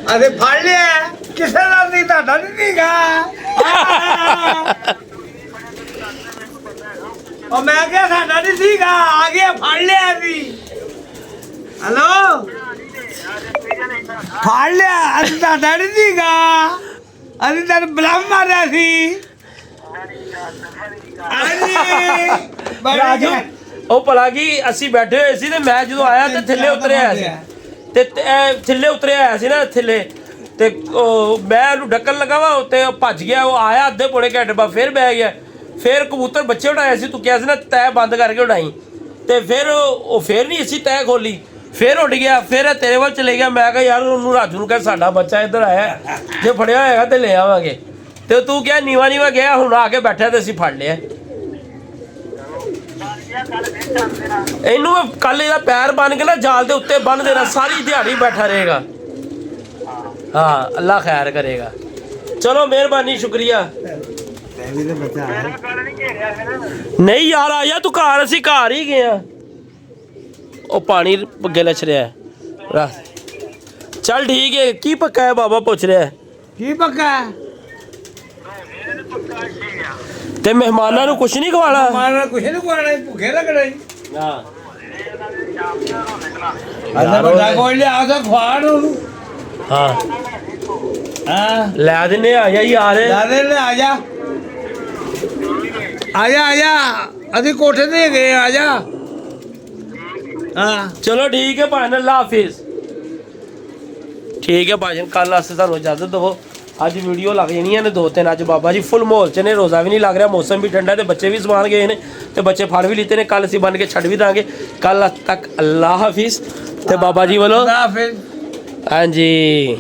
अरे फड़ लिया किसे नाल नहीं ताड़ा नहीं सीगा और मैं क्या साड़ा नहीं सीगा आ गया फड़ लिया सी हेलो फड़ लिया अरे ताड़ा नहीं सीगा अरे तेरे बलम मारा सी ਰਾਜੂ ਉਹ ਭਲਾ ਕੀ ਅਸੀਂ ਬੈਠੇ ਹੋਏ ਸੀ ਤੇ ਮੈਂ ਜਦੋਂ ਆਇਆ ਤੇ ਥੱਲੇ ਉਤਰਿਆ ਆਇਆ ਸੀ ਤੇ ਥੱਲੇ ਉਤਰਿਆ ਆਇਆ ਸੀ ਨਾ ਥੱਲੇ ਤੇ ਉਹ ਮੈਂ ਉਹਨੂੰ ਢੱਕਣ ਲਗਾ ਵਾ ਤੇ ਭੱਜ ਗਿਆ। ਉਹ ਆਇਆ ਅੱਧੇ ਪੌਣੇ ਘੰਟੇ ਬਾਅਦ ਫਿਰ ਬਹਿ ਗਿਆ। ਫਿਰ ਕਬੂਤਰ ਬੱਚੇ ਉਡਾਏ ਸੀ, ਤੂੰ ਕਿਹਾ ਸੀ ਨਾ ਤੈਅ ਬੰਦ ਕਰਕੇ ਉਡਾਈ, ਤੇ ਫਿਰ ਉਹ ਫਿਰ ਨਹੀਂ ਅਸੀਂ ਤੈਅ ਖੋਲੀ, ਫਿਰ ਉੱਡ ਗਿਆ। ਫਿਰ ਤੇਰੇ ਵੱਲ ਚਲੇ ਗਿਆ। ਮੈਂ ਕਿਹਾ ਯਾਰ ਉਹਨੂੰ ਰਾਜੂ ਨੂੰ ਕਹਿ ਸਾਡਾ ਬੱਚਾ ਇੱਧਰ ਆਇਆ, ਜੇ ਫੜਿਆ ਹੋਏਗਾ ਤੇ ਲੈ ਆਵਾਂਗੇ। ਤੇ ਤੂੰ ਕਿਹਾ ਨੀਵਾ ਗਿਆ, ਹੁਣ ਆ ਕੇ ਬੈਠਿਆ ਤੇ ਅਸੀਂ ਫੜ ਲਿਆ ਇਹਨੂੰ। ਕੱਲ ਇਹਦਾ ਪੈਰ ਬੰਨ ਕੇ ਨਾ ਜਾਲ ਦੇ ਉੱਤੇ ਬੰਨ ਦੇਣਾ, ਸਾਰੀ ਦਿਹਾੜੀ ਬੈਠਾ ਰਹੇਗਾ। ਹਾਂ ਅੱਲਾ ਖੈਰ ਕਰੇਗਾ। ਚਲੋ ਮਿਹਰਬਾਨੀ, ਸ਼ੁਕਰੀਆ। ਨਹੀਂ ਯਾਰ ਆ ਜਾ ਤੂੰ ਘਰ, ਅਸੀਂ ਘਰ ਹੀ ਗਏ ਆ। ਉਹ ਪਾਣੀ ਪੱਗੇ ਲੱਛ ਰਿਹਾ। ਚੱਲ ਠੀਕ ਹੈ। ਕੀ ਪੱਕਾ ਹੈ ਬਾਬਾ ਪੁੱਛ ਰਿਹਾ? ਕੀ ਪੱਕਾ ਤੇ ਮਹਿਮਾਨਾਂ ਨੂੰ ਕੁਛ ਨਹੀਂ ਖਵਾਣਾ? ਮਾਰਨਾ ਕੁਛ ਨਹੀਂ ਖਵਾਣਾ, ਭੁੱਖੇ ਲੱਗਣਾ ਜੀ। ਹਾਂ ਅੱਲਾ ਬੰਦਾ ਕੋਈ ਲਿਆ ਤਾਂ ਖਵਾਣ ਉਹਨੂੰ। ਹਾਂ ਹਾਂ ਲੈ ਦਿੰਨੇ ਆ ਜਾ ਯਾਰ। ਦਾਦੇ ਨੇ ਆ ਜਾ ਅਸੀਂ ਕੋਠੇ ਤੇ ਗਏ ਆ ਜਾ। ਹਾਂ ਚਲੋ ਠੀਕ ਹੈ ਭਾਈ, ਅੱਲਾ ਹਾਫਿਜ਼। ਠੀਕ ਹੈ ਭਾਜਨ, ਕੱਲ ਵਾਸਤੇ ਸਾਨੂੰ ਇਜਾਜ਼ਤ ਦਿਵੋ। ਅੱਜ ਵੀਡੀਓ ਲੱਗ ਜਾਣੀਆਂ ਨੇ 2-3। ਅੱਜ ਬਾਬਾ ਜੀ ਫੁੱਲ ਮਾਹੌਲ 'ਚ ਨੇ, ਰੋਜ਼ਾ ਵੀ ਨਹੀਂ ਲੱਗ ਰਿਹਾ, ਮੌਸਮ ਵੀ ਠੰਡਾ ਤੇ ਬੱਚੇ ਵੀ ਸਮਾਨ ਗਏ ਨੇ ਤੇ ਬੱਚੇ ਫੜ ਵੀ ਲਿੱਤੇ ਨੇ। ਕੱਲ ਅਸੀਂ ਬਣ ਕੇ ਛੱਡ ਵੀ ਦਾਂਗੇ। ਕੱਲ ਤੱਕ ਅੱਲਾ ਹਾਫਿਜ਼ ਤੇ ਬਾਬਾ ਜੀ ਵੱਲੋਂ ਨਾ ਫਿਰ ਹਾਂਜੀ।